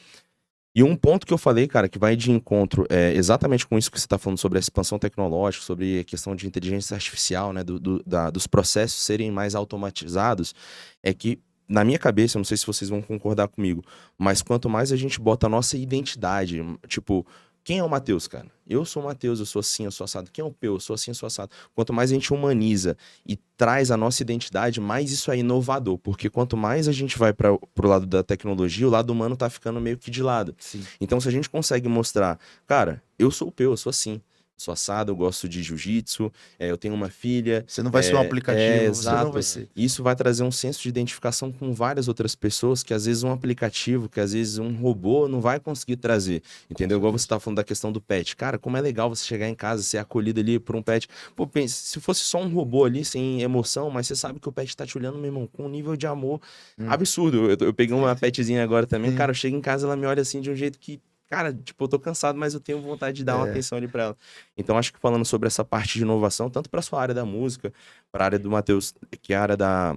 E um ponto que eu falei, cara, que vai de encontro exatamente com isso que você está falando sobre a expansão tecnológica, sobre a questão de inteligência artificial, né, dos processos serem mais automatizados, é que, na minha cabeça, eu não sei se vocês vão concordar comigo, mas quanto mais a gente bota a nossa identidade, tipo, quem é o Matheus, cara? Eu sou o Matheus, eu sou assim, eu sou assado. Quem é o Peu? Eu sou assim, eu sou assado. Quanto mais a gente humaniza e traz a nossa identidade, mais isso é inovador. Porque quanto mais a gente vai para pro lado da tecnologia, o lado humano tá ficando meio que de lado. Sim. Então, se a gente consegue mostrar, cara, eu sou o Peu, eu sou assim. Sou assado, eu gosto de jiu-jitsu, eu tenho uma filha. Você não vai ser um aplicativo, você não Exato. vai ser. Isso vai trazer um senso de identificação com várias outras pessoas que às vezes um aplicativo, que às vezes um robô não vai conseguir trazer. Entendeu? Igual você tá falando da questão do pet. Cara, como é legal você chegar em casa, ser acolhido ali por um pet. Pô, pense, se fosse só um robô ali, sem emoção, mas você sabe que o pet tá te olhando, meu irmão, com um nível de amor absurdo. Eu peguei uma petzinha agora também, Sim. cara, eu chego em casa, ela me olha assim de um jeito que, cara, tipo, eu tô cansado, mas eu tenho vontade de dar uma atenção ali pra ela. Então, acho que falando sobre essa parte de inovação, tanto pra sua área da música, pra área do Matheus, que é a área da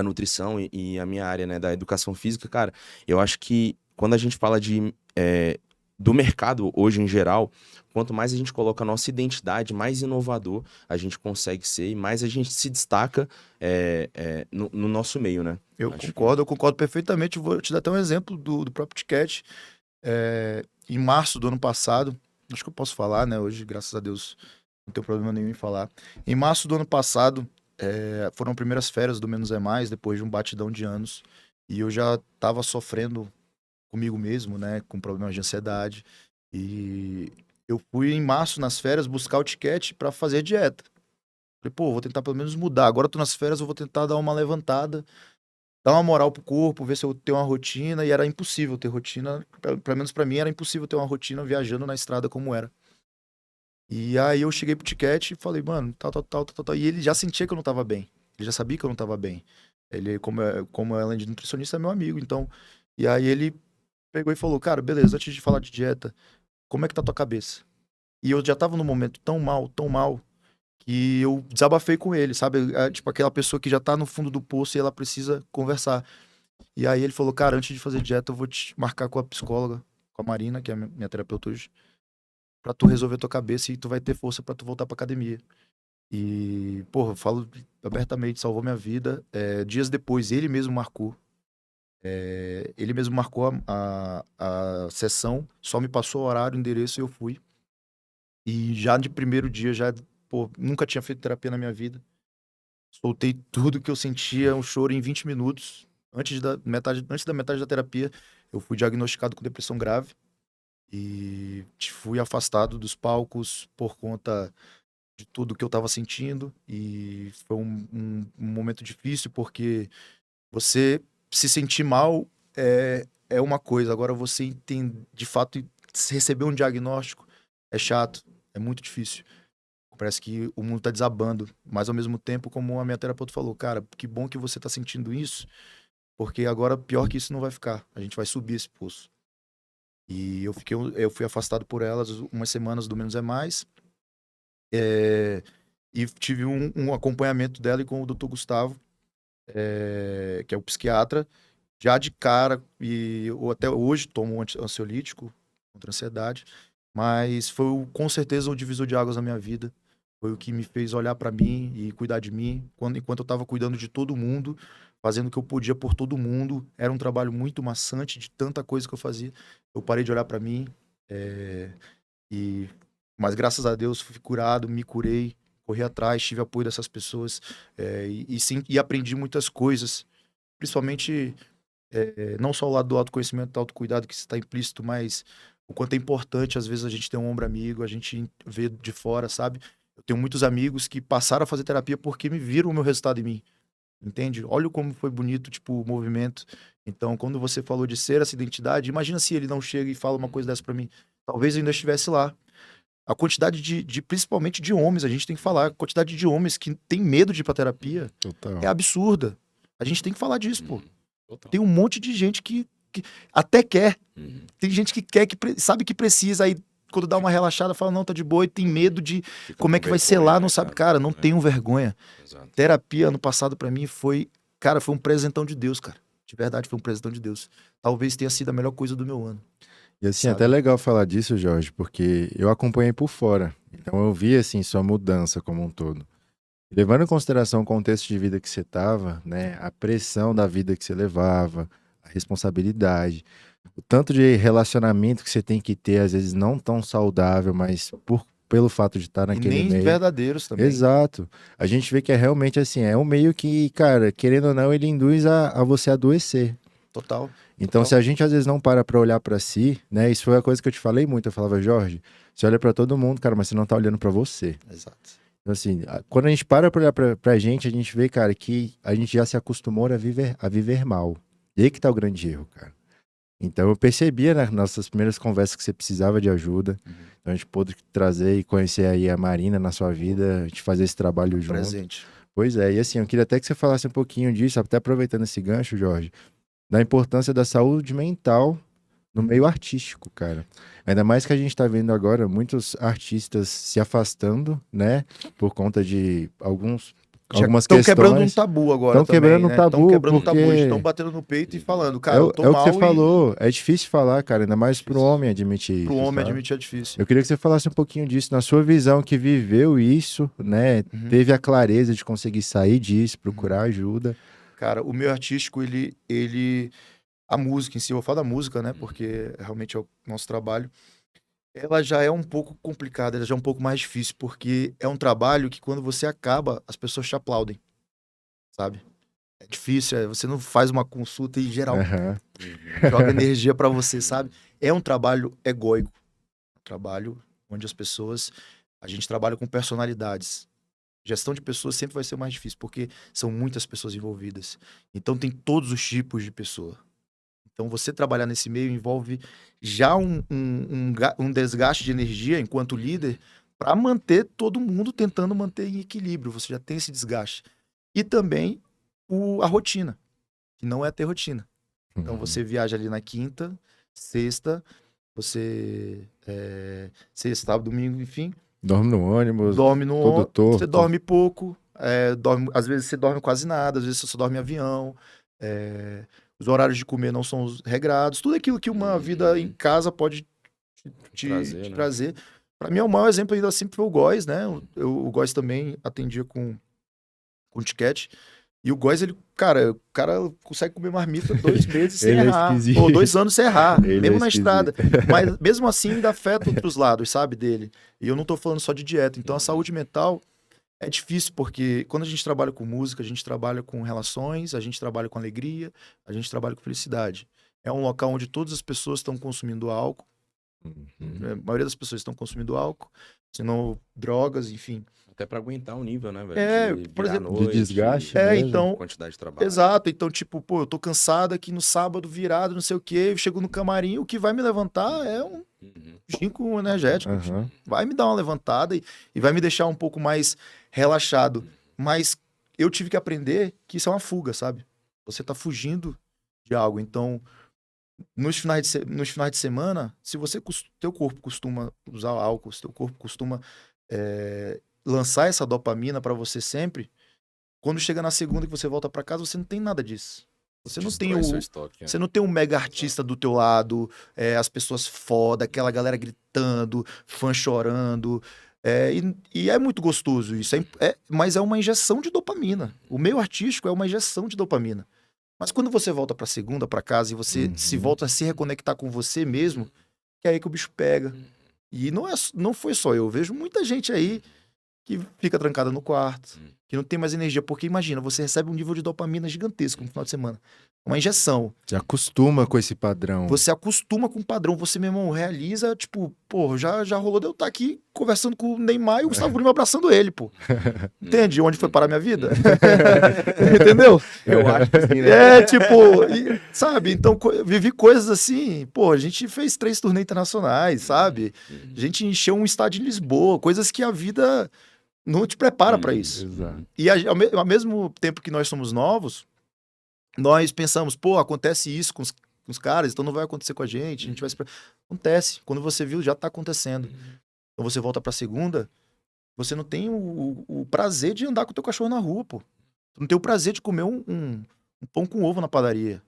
nutrição e a minha área, né, da educação física, cara, eu acho que quando a gente fala do mercado hoje em geral, quanto mais a gente coloca a nossa identidade, mais inovador a gente consegue ser e mais a gente se destaca no nosso meio, né? Eu Acho concordo, eu concordo perfeitamente. Eu vou te dar até um exemplo do próprio Ticket. Em março do ano passado, acho que eu posso falar, né? Hoje, graças a Deus, não tenho problema nenhum em falar. Em março do ano passado, foram as primeiras férias do Menos é Mais, depois de um batidão de anos. E eu já estava sofrendo comigo mesmo, né? Com problemas de ansiedade. E eu fui em março, nas férias, buscar o Ticket para fazer dieta. Falei, pô, vou tentar pelo menos mudar. Agora eu tô nas férias, eu vou tentar dar uma levantada, dar uma moral pro corpo, ver se eu tenho uma rotina. E era impossível ter rotina, pelo menos pra mim era impossível ter uma rotina viajando na estrada como era. E aí eu cheguei pro Tiquete e falei, mano, tal. E ele já sentia que eu não tava bem. Ele já sabia que eu não tava bem. Ele, como além de nutricionista, é meu amigo, então. E aí ele pegou e falou, cara, beleza, antes de falar de dieta, como é que tá a tua cabeça? E eu já tava num momento tão mal, que eu desabafei com ele, sabe? Tipo aquela pessoa que já tá no fundo do poço e ela precisa conversar. E aí ele falou, cara, antes de fazer dieta, eu vou te marcar com a psicóloga, com a Marina, que é a minha terapeuta hoje, pra tu resolver tua cabeça e tu vai ter força pra tu voltar pra academia. E, porra, eu falo abertamente, salvou minha vida. Dias depois, ele mesmo marcou. Ele mesmo marcou a sessão, só me passou o horário, o endereço e eu fui. E já de primeiro dia, pô, nunca tinha feito terapia na minha vida. Soltei tudo que eu sentia, um choro em 20 minutos. Antes da metade da terapia, eu fui diagnosticado com depressão grave e fui afastado dos palcos por conta de tudo que eu estava sentindo. E foi um momento difícil, porque você se sentir mal é uma coisa, agora você entende, de fato, receber um diagnóstico é chato, é muito difícil. Parece que o mundo tá desabando, mas ao mesmo tempo, como a minha terapeuta falou, cara, que bom que você tá sentindo isso, porque agora pior que isso não vai ficar. A gente vai subir esse poço. E eu fui afastado por elas umas semanas do Menos é Mais, e tive um acompanhamento dela e com o Dr. Gustavo, que é o psiquiatra, já de cara, e eu até hoje tomo um ansiolítico contra a ansiedade, mas foi com certeza o divisor de águas na minha vida. Foi o que me fez olhar pra mim e cuidar de mim, enquanto eu tava cuidando de todo mundo, fazendo o que eu podia por todo mundo. Era um trabalho muito maçante de tanta coisa que eu fazia. Eu parei de olhar pra mim, eh, e mas graças a Deus fui curado, me curei, corri atrás, tive apoio dessas pessoas, e aprendi muitas coisas, principalmente não só o lado do autoconhecimento, do autocuidado que está implícito, mas o quanto é importante, às vezes, a gente ter um ombro amigo, a gente vê de fora, sabe? Eu tenho muitos amigos que passaram a fazer terapia porque me viram o meu resultado em mim, entende? Olha como foi bonito, tipo, o movimento. Então, quando você falou de ser essa identidade, imagina se ele não chega e fala uma coisa dessa pra mim. Talvez eu ainda estivesse lá. A quantidade principalmente de homens, a gente tem que falar, a quantidade de homens que tem medo de ir pra terapia Total. é absurda. A gente tem que falar disso, pô. Total. Tem um monte de gente que até quer. Tem gente que quer, sabe que precisa, aí quando dá uma relaxada, fala, não, tá de boa, e tem medo de Fica como é com que vai ser vergonha, lá, né, não sabe. Cara, não tenham vergonha. Exato. Terapia ano passado pra mim foi um presentão de Deus, cara. De verdade, foi um presentão de Deus. Talvez tenha sido a melhor coisa do meu ano. E assim, Sabe? até legal falar disso, Jorge, porque eu acompanhei por fora. Então eu vi, assim, sua mudança como um todo. Levando em consideração o contexto de vida que você estava, né, a pressão da vida que você levava, a responsabilidade, o tanto de relacionamento que você tem que ter, às vezes não tão saudável, mas pelo fato de estar E naquele nem meio. verdadeiros também. Exato. A gente vê que é realmente assim, é um meio que, cara, querendo ou não, ele induz a você adoecer. Total. Então, se a gente às vezes não para olhar para si, né? Isso foi a coisa que eu te falei muito. Eu falava, Jorge, você olha para todo mundo, cara, mas você não tá olhando para você. Exato. Então, assim, quando a gente para olhar pra gente, a gente vê, cara, que a gente já se acostumou a viver mal. E aí que tá o grande erro, cara. Então, eu percebia nas nossas primeiras conversas que você precisava de ajuda. Então, a gente pôde trazer e conhecer aí a Marina na sua vida, a gente fazer esse trabalho junto. Presente. Pois é, e assim, eu queria até que você falasse um pouquinho disso, até aproveitando esse gancho, Jorge, da importância da saúde mental no meio artístico, cara. Ainda mais que a gente tá vendo agora muitos artistas se afastando, né? Por conta de algumas Estão questões. quebrando um tabu agora Estão quebrando um né? tabu, Estão quebrando um tabu, porque estão batendo no peito e falando, cara, eu tô é o mal que você falou, é difícil falar, cara, ainda mais pro homem admitir pro isso, homem sabe? admitir é difícil. Eu queria que você falasse um pouquinho disso, na sua visão, que viveu isso, né? Teve a clareza de conseguir sair disso, procurar ajuda. Cara, o meio artístico, a música em si, eu vou falar da música, né? Porque realmente é o nosso trabalho. Ela já é um pouco complicada, ela já é um pouco mais difícil, porque é um trabalho que quando você acaba, as pessoas te aplaudem, sabe? É difícil, você não faz uma consulta e geral Aham. joga energia pra você, sabe? É um trabalho egóico, um trabalho onde a gente trabalha com personalidades. Gestão de pessoas sempre vai ser mais difícil, porque são muitas pessoas envolvidas. Então tem todos os tipos de pessoa. Então você trabalhar nesse meio envolve já um desgaste de energia enquanto líder para manter todo mundo tentando manter em equilíbrio. Você já tem esse desgaste. E também a rotina, que não é ter rotina. Então você viaja ali na quinta, sexta, sexta, sábado, domingo, enfim. Dorme no ônibus, Dorme no todo ônibus, torto. você dorme pouco, às vezes você dorme quase nada, às vezes você só dorme em avião, os horários de comer não são os regrados, tudo aquilo que uma vida em casa pode te trazer. Para mim, o maior exemplo ainda sempre foi o Góis, né? O Góis também atendia com tiquete. E o Góis, o cara consegue comer marmita 2 meses sem Ele é errar. esquisito. Ou 2 anos sem errar, Ele mesmo é na esquisito. estrada. Mas mesmo assim ainda afeta outros lados, sabe, dele. E eu não tô falando só de dieta. Então a saúde mental é difícil, porque quando a gente trabalha com música, a gente trabalha com relações, a gente trabalha com alegria, a gente trabalha com felicidade. É um local onde todas as pessoas estão consumindo álcool. A maioria das pessoas estão consumindo álcool, senão drogas, enfim. Até pra aguentar o nível, né, velho? Por exemplo, de desgaste mesmo. então, quantidade de trabalho. exato. Então, tipo, pô, eu tô cansado aqui no sábado, virado, não sei o quê, eu chego no camarim, o que vai me levantar é um ginkgo energético. Aham. Vai me dar uma levantada e vai me deixar um pouco mais relaxado. Mas eu tive que aprender que isso é uma fuga, sabe? Você tá fugindo de algo. Então, nos finais de semana, se teu corpo costuma usar álcool, se teu corpo costuma lançar essa dopamina pra você sempre, quando chega na segunda que você volta pra casa, você não tem nada disso. Você não tem Destrói seu estoque, você não tem um mega artista do teu lado, as pessoas foda, aquela galera gritando, fã chorando. E é muito gostoso isso. Mas é uma injeção de dopamina. O meio artístico é uma injeção de dopamina. Mas quando você volta pra segunda, pra casa, e você se volta a se reconectar com você mesmo, que é aí que o bicho pega. E não foi só eu. Vejo muita gente aí que fica trancada no quarto, que não tem mais energia. Porque imagina, você recebe um nível de dopamina gigantesco no final de semana. Uma injeção. Se acostuma com esse padrão. Você acostuma com o padrão. Você, meu irmão, realiza, tipo, pô, já rolou de eu estar aqui conversando com o Neymar e o Gustavo Lima abraçando ele, pô. Entende? Onde foi parar minha vida? Entendeu? Eu acho que sim, né? Tipo, sabe? Então, vivi coisas assim. Pô, a gente fez 3 turnês internacionais, sabe? A gente encheu um estádio em Lisboa. Coisas que a vida não te prepara pra isso. Exato. E ao mesmo tempo que nós somos novos, nós pensamos, pô, acontece isso com os caras, então não vai acontecer com a gente vai se... Acontece. Quando você viu, já tá acontecendo. Então você volta pra segunda, você não tem o prazer de andar com o teu cachorro na rua, pô. Tu não tem o prazer de comer um pão com ovo na padaria,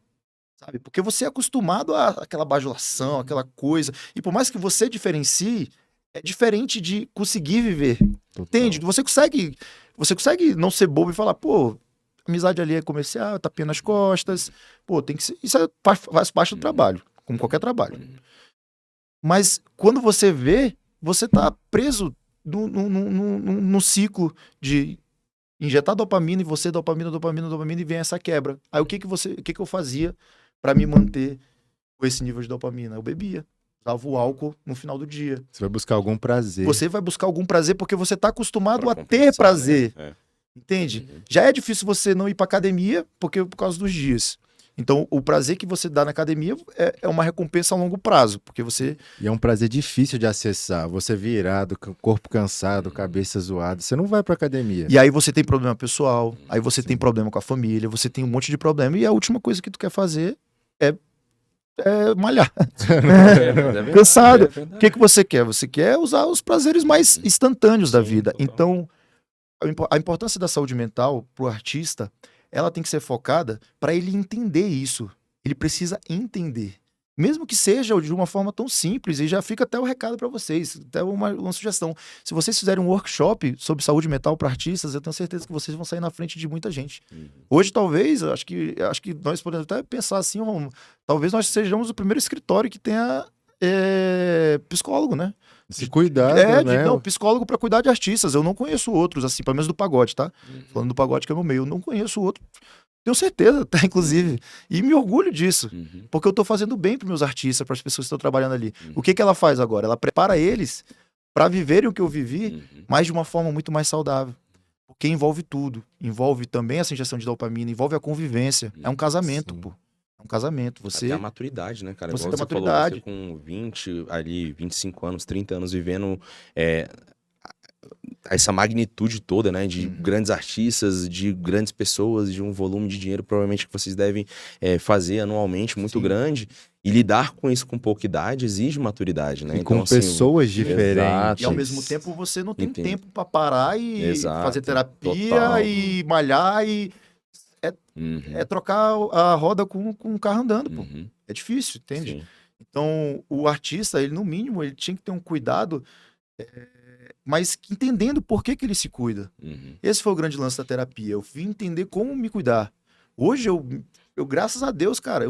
sabe? Porque você é acostumado àquela bajulação, aquela coisa. E por mais que você diferencie, é diferente de conseguir viver. Entende? Você consegue não ser bobo e falar, pô, amizade ali é comercial, tapinha nas costas. Pô, tem que ser. Isso faz parte do trabalho, como qualquer trabalho. Mas quando você vê, você tá preso num ciclo de injetar dopamina e você dopamina e vem essa quebra. Aí o que eu fazia pra me manter com esse nível de dopamina? Eu bebia. Usava o álcool no final do dia. Você vai buscar algum prazer. Você vai buscar algum prazer porque você tá acostumado Pra a ter compensar, prazer. né? Entende? Já é difícil você não ir pra academia por causa dos dias. Então, o prazer que você dá na academia é uma recompensa a longo prazo, porque você... E é um prazer difícil de acessar. Você virado, corpo cansado, cabeça zoada. Você não vai pra academia. E aí você tem problema pessoal, aí você tem problema com a família, você tem um monte de problema, e a última coisa que tu quer fazer é malhar. Cansado. O que você quer? Você quer usar os prazeres mais instantâneos da vida. total. Então, a importância da saúde mental pro artista, ela tem que ser focada para ele entender isso. Ele precisa entender. Mesmo que seja de uma forma tão simples, e já fica até o recado para vocês, até uma sugestão. Se vocês fizerem um workshop sobre saúde mental para artistas, eu tenho certeza que vocês vão sair na frente de muita gente. Hoje, talvez, acho que nós podemos até pensar assim, talvez nós sejamos o primeiro escritório que tenha psicólogo, né? Esse cuidado, né? Não, psicólogo para cuidar de artistas. Eu não conheço outros, assim, pelo menos do pagode, tá? Falando do pagode que é o meu meio, eu não conheço outro. Tenho certeza, tá, inclusive. E me orgulho disso. Porque eu tô fazendo bem pros meus artistas, para as pessoas que estão trabalhando ali. O que ela faz agora? Ela prepara eles para viverem o que eu vivi, mas de uma forma muito mais saudável. Porque envolve tudo. Envolve também essa injeção de dopamina, envolve a convivência. É um casamento, Sim. pô. É um casamento. Você... Até a maturidade, né, cara? Você Igual tem você maturidade. falou, você com 20, ali, 25 anos, 30 anos, vivendo essa magnitude toda, né? De grandes artistas, de grandes pessoas, de um volume de dinheiro, provavelmente, que vocês devem fazer anualmente, muito grande. E lidar com isso com pouca idade exige maturidade, né? E com pessoas diferentes. exato. E ao mesmo tempo você não tem Entendi. tempo para parar e Exato, fazer terapia total. e malhar e trocar a roda com o carro andando, pô. É difícil, entende? Sim. Então, o artista, ele no mínimo, ele tinha que ter um cuidado, mas entendendo por que ele se cuida. Esse foi o grande lance da terapia. Eu fui entender como me cuidar. Hoje, eu graças a Deus, cara,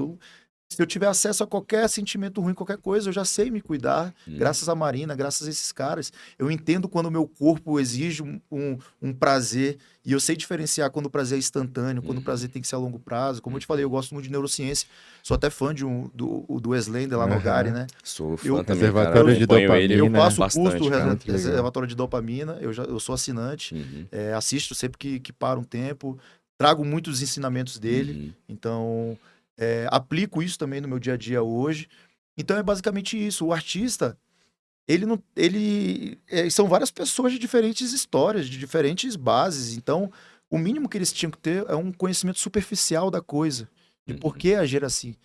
se eu tiver acesso a qualquer sentimento ruim, qualquer coisa, eu já sei me cuidar. Graças a Marina, graças a esses caras. Eu entendo quando o meu corpo exige um prazer. E eu sei diferenciar quando o prazer é instantâneo, quando o prazer tem que ser a longo prazo. Como eu te falei, eu gosto muito de neurociência. Sou até fã do Slender lá no Gary, né? Sou fã Eu- também, Reservatório cara. de Acompanho dopamina. ele Eu faço o bastante, curso do cara. muito legal. reservatório de dopamina. Eu sou assinante. Assisto sempre que para um tempo. Trago muitos ensinamentos dele. Então, aplico isso também no meu dia a dia hoje. Então, é basicamente isso. O artista, são várias pessoas de diferentes histórias, de diferentes bases. Então, o mínimo que eles tinham que ter é um conhecimento superficial da coisa. De por que agir assim.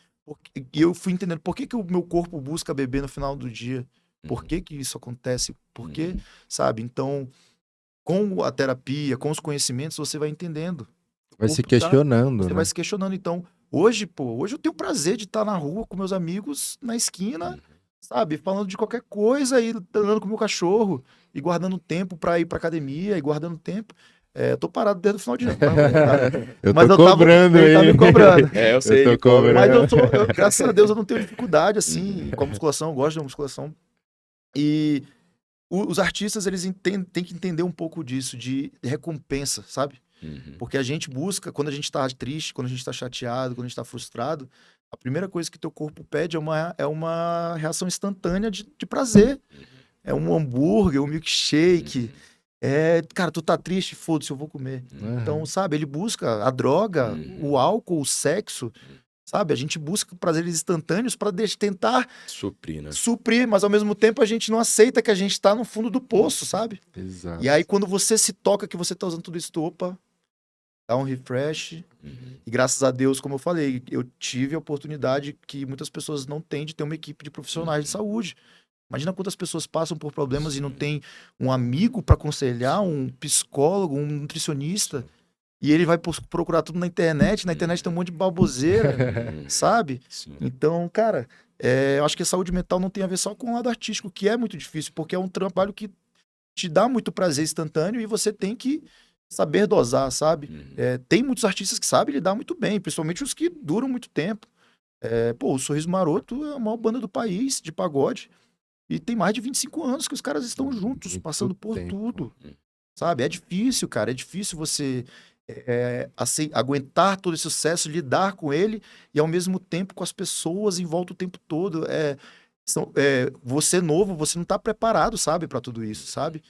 E eu fui entendendo por que o meu corpo busca beber no final do dia. Por que isso acontece? Por que, sabe? Então, com a terapia, com os conhecimentos, você vai entendendo. Vai se corpo tá- questionando, Você né? vai se questionando. Então, hoje eu tenho o prazer de estar na rua com meus amigos, na esquina, sabe? Falando de qualquer coisa e andando com o meu cachorro e guardando tempo pra ir pra academia e guardando tempo. Tô parado desde o final de ano. Eu Mas tô eu tava- cobrando ele tá aí. me cobrando. Eu sei, Eu tô ele cobra. cobrando. Mas graças a Deus, eu não tenho dificuldade, assim, com a musculação. Eu gosto da musculação. E os artistas, eles têm que entender um pouco disso, de recompensa, sabe? Porque a gente busca, quando a gente tá triste, quando a gente tá chateado, quando a gente tá frustrado, a primeira coisa que teu corpo pede é uma reação instantânea de prazer. É um hambúrguer, um milkshake. Cara, tu tá triste, foda-se, eu vou comer. Então, sabe, ele busca a droga, o álcool, o sexo, sabe? A gente busca prazeres instantâneos para tentar Suprir, né? suprir, mas ao mesmo tempo a gente não aceita que a gente tá no fundo do poço, sabe? Exato. E aí, quando você se toca que você tá usando tudo isso, opa, dá um refresh. E graças a Deus, como eu falei, eu tive a oportunidade que muitas pessoas não têm de ter uma equipe de profissionais de saúde. Imagina quantas pessoas passam por problemas e não tem um amigo para aconselhar, um psicólogo, um nutricionista. E ele vai procurar tudo na internet. Na internet tem um monte de baboseira, sabe? Sim. Então, cara, eu acho que a saúde mental não tem a ver só com o lado artístico, que é muito difícil, porque é um trabalho que te dá muito prazer instantâneo e você tem que saber dosar, sabe? Tem muitos artistas que sabem lidar muito bem, principalmente os que duram muito tempo. O Sorriso Maroto é a maior banda do país, de pagode. E tem mais de 25 anos que os caras estão juntos, Muito passando por tempo. tudo. Sabe? É difícil, cara. É difícil você aguentar todo esse sucesso, lidar com ele e ao mesmo tempo com as pessoas em volta o tempo todo. Você novo, você não tá preparado, sabe, para tudo isso, sabe?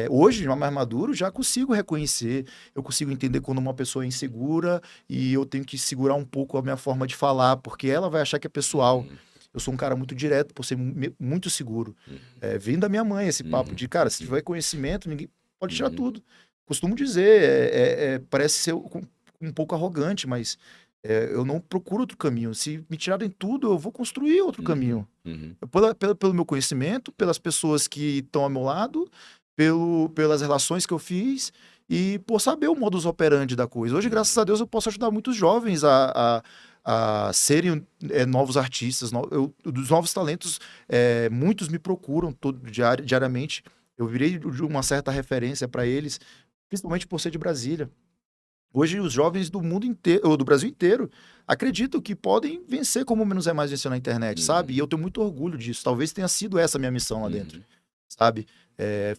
Hoje, mais maduro, já consigo reconhecer, eu consigo entender quando uma pessoa é insegura e eu tenho que segurar um pouco a minha forma de falar, porque ela vai achar que é pessoal. Eu sou um cara muito direto, por ser muito seguro. Vem da minha mãe esse papo de, cara, se tiver conhecimento, ninguém pode tirar tudo. Costumo dizer, parece ser um pouco arrogante, mas eu não procuro outro caminho. Se me tirarem tudo, eu vou construir outro caminho. Pelo meu conhecimento, pelas pessoas que estão ao meu lado, pelas relações que eu fiz e por saber o modus operandi da coisa. Hoje, graças a Deus, eu posso ajudar muitos jovens a serem novos artistas, dos novos talentos, muitos me procuram diariamente. Eu virei de uma certa referência para eles, principalmente por ser de Brasília. Hoje, os jovens do mundo inteiro, ou do Brasil inteiro, acreditam que podem vencer como o Menos é Mais venceu na internet, sabe? E eu tenho muito orgulho disso. Talvez tenha sido essa a minha missão lá dentro, sabe?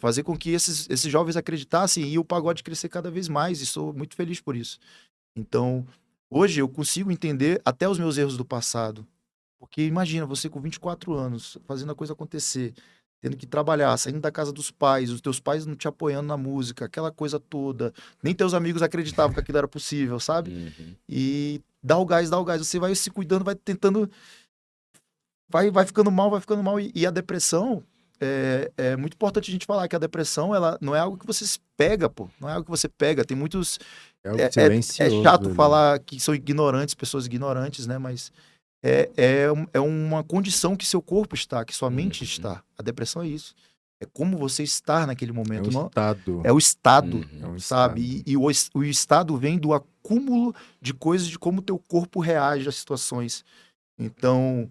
Fazer com que esses jovens acreditassem e o pagode crescer cada vez mais. E sou muito feliz por isso. Então, hoje eu consigo entender até os meus erros do passado. Porque imagina, você com 24 anos, fazendo a coisa acontecer, tendo que trabalhar, saindo da casa dos pais, os teus pais não te apoiando na música, aquela coisa toda. Nem teus amigos acreditavam que aquilo era possível, sabe? E dá o gás. Você vai se cuidando, vai tentando... Vai ficando mal. E a depressão... É muito importante a gente falar que a depressão, ela não é algo que você pega, pô. Não é algo que você pega. Tem muitos... É chato falar que são ignorantes, pessoas ignorantes, né? Mas é uma condição que seu corpo está, que sua mente está. A depressão é isso. É como você estar naquele momento. É o estado. Sabe? E o estado vem do acúmulo de coisas, de como teu corpo reage às situações. Então,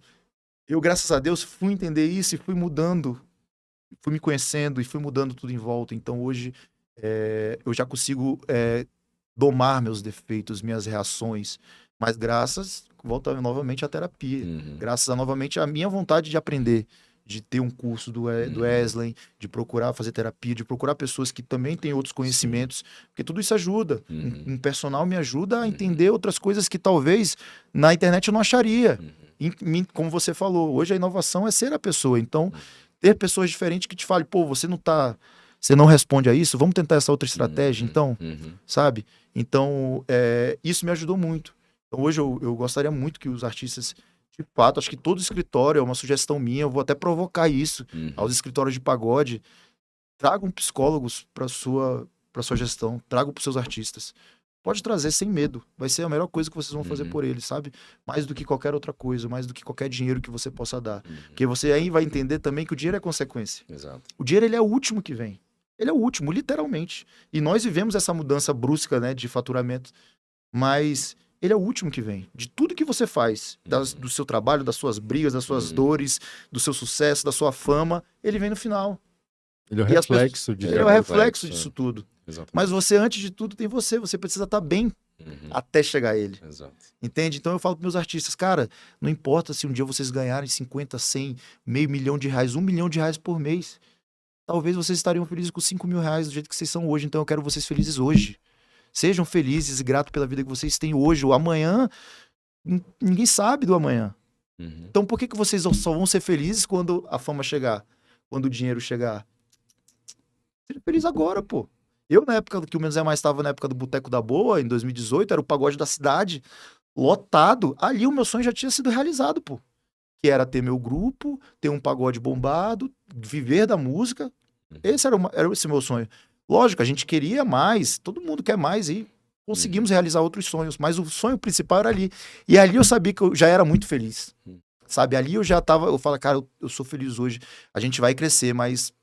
eu, graças a Deus, fui entender isso e fui mudando, fui me conhecendo e fui mudando tudo em volta. Então, hoje, eu já consigo domar meus defeitos, minhas reações, mas volta novamente à terapia. Graças novamente à minha vontade de aprender, de ter um curso do Wesley, de procurar fazer terapia, de procurar pessoas que também têm outros conhecimentos, porque tudo isso ajuda. Um personal me ajuda a entender outras coisas que talvez na internet eu não acharia. Como você falou, hoje a inovação é ser a pessoa. Então, ter pessoas diferentes que te falem, pô, você não responde a isso, vamos tentar essa outra estratégia, então, sabe? Então, isso me ajudou muito. Então, hoje eu gostaria muito que os artistas, de fato, acho que todo escritório, é uma sugestão minha, eu vou até provocar isso aos escritórios de pagode, tragam psicólogos para sua gestão, tragam para os seus artistas. Pode trazer sem medo. Vai ser a melhor coisa que vocês vão fazer por eles, sabe? Mais do que qualquer outra coisa, mais do que qualquer dinheiro que você possa dar. Porque você aí vai entender também que o dinheiro é consequência. Exato. O dinheiro, ele é o último que vem. Ele é o último, literalmente. E nós vivemos essa mudança brusca, né, de faturamento. Mas ele é o último que vem. De tudo que você faz, do seu trabalho, das suas brigas, das suas dores, do seu sucesso, da sua fama, ele vem no final. Ele é o reflexo disso. Ele é o reflexo disso tudo. Exatamente. Mas você, antes de tudo, tem você. Você precisa estar bem até chegar a ele. Exato. Entende? Então eu falo para meus artistas, cara, não importa se um dia vocês ganharem 50, 100, R$500 mil, R$1 milhão, R$1 milhão por mês. talvez vocês estariam felizes com 5 mil reais do jeito que vocês são hoje. Então eu quero vocês felizes hoje. Sejam felizes e gratos pela vida que vocês têm hoje. O amanhã, ninguém sabe do amanhã. Então por que vocês só vão ser felizes quando a fama chegar? Quando o dinheiro chegar? Seja feliz agora, pô. Eu, na época que o Menos é Mais estava na época do Boteco da Boa, em 2018, era o pagode da cidade, lotado. Ali o meu sonho já tinha sido realizado, pô. Que era ter meu grupo, ter um pagode bombado, viver da música. Esse era esse meu sonho. Lógico, a gente queria mais, todo mundo quer mais e conseguimos realizar outros sonhos, mas o sonho principal era ali. E ali eu sabia que eu já era muito feliz. Sabe, ali eu já tava, eu falo, cara, eu sou feliz hoje, a gente vai crescer, mas,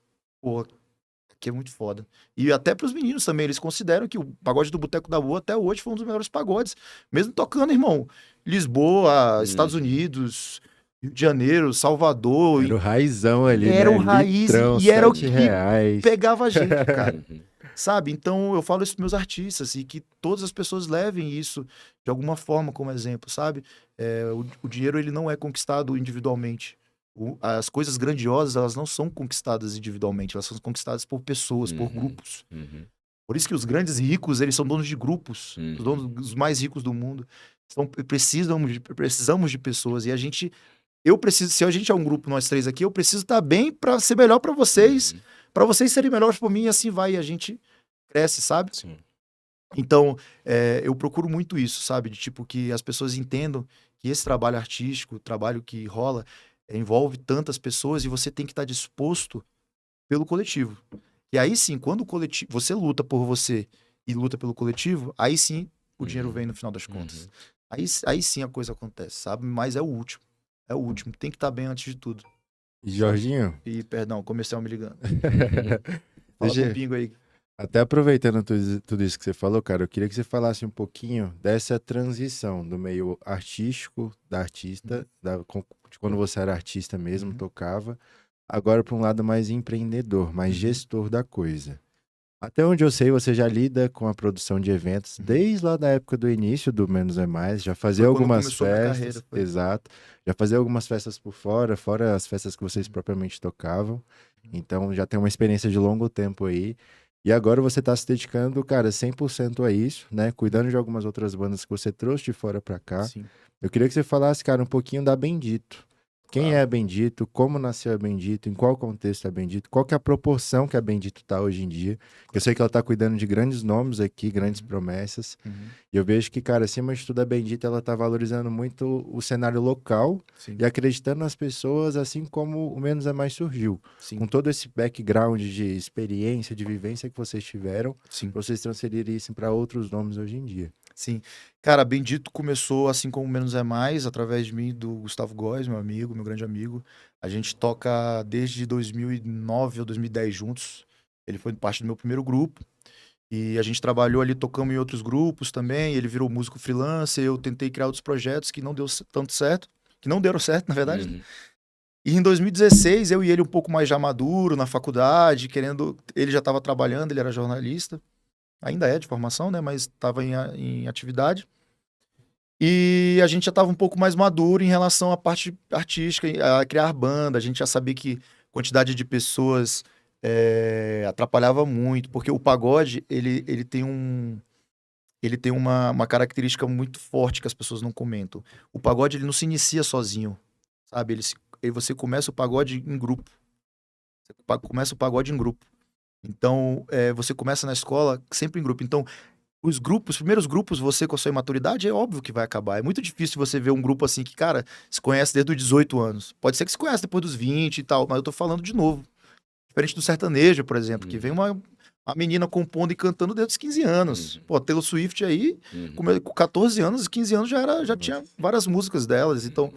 pô, aqui é muito foda. E até pros meninos também, eles consideram que o pagode do Boteco da Boa até hoje foi um dos melhores pagodes. Mesmo tocando, irmão, Lisboa, Estados Unidos, Rio de Janeiro, Salvador. Era o raizão ali, era né? o raiz Litrão, e era o R$7 que reais. pegava a gente, cara. Sabe? Então eu falo isso pros meus artistas e que todas as pessoas levem isso de alguma forma como exemplo, sabe? O dinheiro ele não é conquistado individualmente. As coisas grandiosas, elas não são conquistadas individualmente, elas são conquistadas por pessoas, por grupos. Por isso que os grandes ricos, eles são donos de grupos, os donos os mais ricos do mundo. Então, precisamos de pessoas e se a gente é um grupo, nós três aqui, eu preciso estar bem para ser melhor para vocês serem melhores para mim e assim vai, e a gente cresce, sabe? Sim. Então, eu procuro muito isso, sabe? De tipo, que as pessoas entendam que esse trabalho artístico, o trabalho que rola, envolve tantas pessoas e você tem que estar disposto pelo coletivo. E aí sim, quando o coletivo, você luta por você e luta pelo coletivo, aí sim o dinheiro vem no final das contas. Aí sim a coisa acontece, sabe? Mas é o último. É o último. Tem que estar bem antes de tudo. E Jorginho? E, perdão, comercial me ligando. Fala Deixa- com o Pingo aí. Até aproveitando tudo isso que você falou, cara, eu queria que você falasse um pouquinho dessa transição do meio artístico, da artista, de quando você era artista mesmo, tocava, agora para um lado mais empreendedor, mais gestor da coisa. Até onde eu sei, você já lida com a produção de eventos desde lá da época do início do Menos é Mais, já fazia Foi quando algumas começou minha festas, carreira, foi. exato, já fazia algumas festas por fora as festas que vocês propriamente tocavam, então já tem uma experiência de longo tempo aí, e agora você tá se dedicando, cara, 100% a isso, né, cuidando de algumas outras bandas que você trouxe de fora pra cá. Sim. Eu queria que você falasse, cara, um pouquinho da Bendito. Quem é a Bendito? Como nasceu a Bendito? Em qual contexto é a Bendito? Qual que é a proporção que a Bendito tá hoje em dia? Eu sei que ela tá cuidando de grandes nomes aqui, grandes promessas. E eu vejo que, cara, acima de tudo, a Bendito, ela tá valorizando muito o cenário local Sim. e acreditando nas pessoas, assim como o Menos é Mais surgiu. Sim. Com todo esse background de experiência, de vivência que vocês tiveram, Sim. pra vocês transferirem isso para outros nomes hoje em dia. Sim. Cara, Bendito começou assim como Menos é Mais, através de mim e do Gustavo Góes, meu amigo, meu grande amigo. A gente toca desde 2009 ou 2010 juntos. Ele foi parte do meu primeiro grupo. E a gente trabalhou ali, tocamos em outros grupos também. Ele virou músico freelancer. Eu tentei criar outros projetos que não deu tanto certo. Que não deram certo, na verdade. né? E em 2016, eu e ele um pouco mais já maduro, na faculdade, querendo... Ele já estava trabalhando, ele era jornalista. Ainda é de formação, né? Mas estava em atividade. E a gente já estava um pouco mais maduro em relação à parte artística, a criar banda. A gente já sabia que a quantidade de pessoas atrapalhava muito, porque o pagode, ele tem uma característica muito forte que as pessoas não comentam. O pagode, ele não se inicia sozinho, sabe? Você começa o pagode em grupo. Você começa o pagode em grupo. Então, você começa na escola sempre em grupo. Então, os primeiros grupos, você com a sua imaturidade, é óbvio que vai acabar. É muito difícil você ver um grupo assim que, cara, se conhece desde os 18 anos. Pode ser que se conhece depois dos 20 e tal, mas eu tô falando de novo. Diferente do sertanejo, por exemplo, que vem uma menina compondo e cantando desde os 15 anos. Pô, Taylor Swift aí, com 14 anos, 15 anos já tinha várias músicas delas. Então,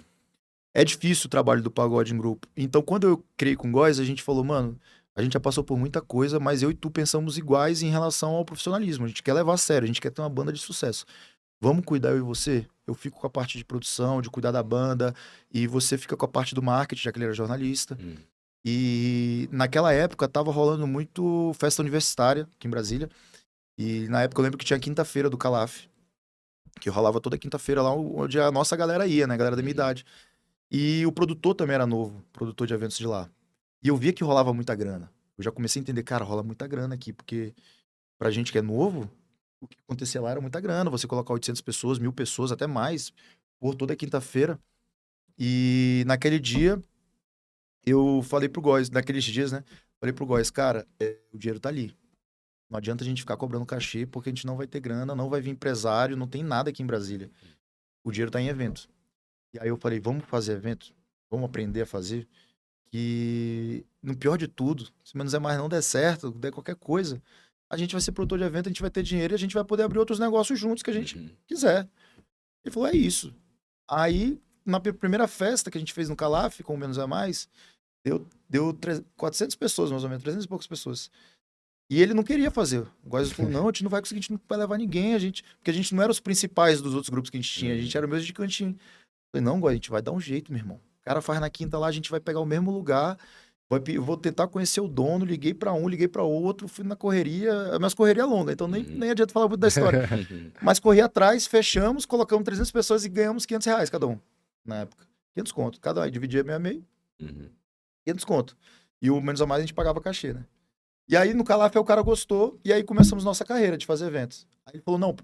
é difícil o trabalho do pagode em grupo. Então, quando eu criei com o Góes, a gente falou, mano, a gente já passou por muita coisa, mas eu e tu pensamos iguais em relação ao profissionalismo. A gente quer levar a sério, a gente quer ter uma banda de sucesso. Vamos cuidar eu e você? Eu fico com a parte de produção, de cuidar da banda, e você fica com a parte do marketing, já que ele era jornalista. E naquela época tava rolando muito festa universitária aqui em Brasília. E na época eu lembro que tinha a quinta-feira do Calaf, que rolava toda quinta-feira lá onde a nossa galera ia, né? A galera da minha idade. E o produtor também era novo, produtor de eventos de lá. E eu via que rolava muita grana. eu já comecei a entender, cara, rola muita grana aqui, porque pra gente que é novo, o que acontecia lá era muita grana. Você colocar 800 pessoas, 1.000 pessoas, até mais, por toda quinta-feira. E naquele dia, eu falei pro Góis, naqueles dias, né? Falei pro Góis, cara, o dinheiro tá ali. Não adianta a gente ficar cobrando cachê, porque a gente não vai ter grana, não vai vir empresário, não tem nada aqui em Brasília. O dinheiro tá em evento. E aí eu falei, vamos fazer evento? Vamos aprender a fazer? Que, no pior de tudo, se menos é mais não der certo, der qualquer coisa, a gente vai ser produtor de evento, a gente vai ter dinheiro e a gente vai poder abrir outros negócios juntos que a gente quiser. Ele falou, é isso. Aí, na primeira festa que a gente fez no Calaf, com o Menos é Mais, deu 400 pessoas, mais ou menos, 300 e poucas pessoas. E ele não queria fazer. O Góis falou, não, a gente não vai conseguir, a gente não vai levar ninguém, porque a gente não era os principais dos outros grupos que a gente tinha, a gente era o mesmo de cantinho. Eu falei, não, Góis, a gente vai dar um jeito, meu irmão. O cara faz na quinta lá, a gente vai pegar o mesmo lugar, eu vou tentar conhecer o dono, liguei pra um, liguei pra outro, fui na correria, a minha correria é longa, então nem adianta falar muito da história. Mas corri atrás, fechamos, colocamos 300 pessoas e ganhamos R$500 cada um, na época. 500 conto, cada um, dividia meio a meio, 500 conto. E o menos ou mais a gente pagava cachê, né? E aí no Calaf o cara gostou, e aí começamos nossa carreira de fazer eventos. Aí ele falou, não,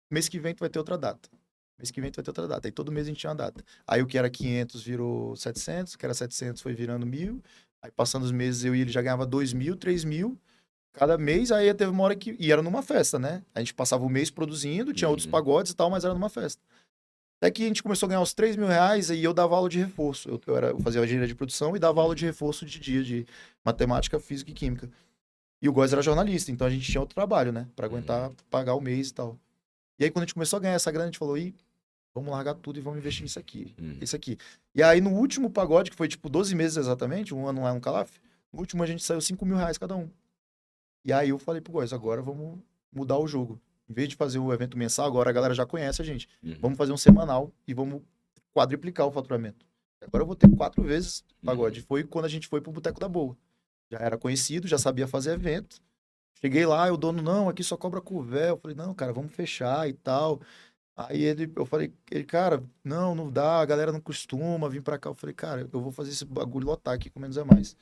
mês que vem tu vai ter outra data. Mês que vem tu vai ter outra data. Aí todo mês a gente tinha uma data. Aí o que era 500 virou 700, o que era 700 foi virando 1.000. Aí passando os meses eu e ele já ganhava 2.000, 3.000 cada mês. Aí teve uma hora que... E era numa festa, né? A gente passava o mês produzindo, tinha outros pagodes e tal, mas era numa festa. Até que a gente começou a ganhar uns R$3.000 e eu dava aula de reforço. Eu fazia engenharia de produção e dava aula de reforço de dia de matemática, física e química. E o Góis era jornalista, então a gente tinha outro trabalho, né? Pra aguentar pagar o mês e tal. E aí, quando a gente começou a ganhar essa grana, a gente falou, vamos largar tudo e vamos investir nisso aqui. Isso aqui. E aí, no último pagode, que foi tipo 12 meses exatamente, um ano lá no Calaf, no último a gente saiu R$5.000 cada um. E aí eu falei pro Góis, agora vamos mudar o jogo. Em vez de fazer o evento mensal, agora a galera já conhece a gente. Vamos fazer um semanal e vamos quadriplicar o faturamento. Agora eu vou ter 4 vezes pagode. Foi quando a gente foi pro Boteco da Boa. Já era conhecido, já sabia fazer evento. Cheguei lá, e o dono, não, aqui só cobra couvert. Eu falei, não, cara, vamos fechar e tal. Aí eu falei, cara, não dá, a galera não costuma vir pra cá. Eu falei, cara, eu vou fazer esse bagulho lotar aqui, com menos é mais.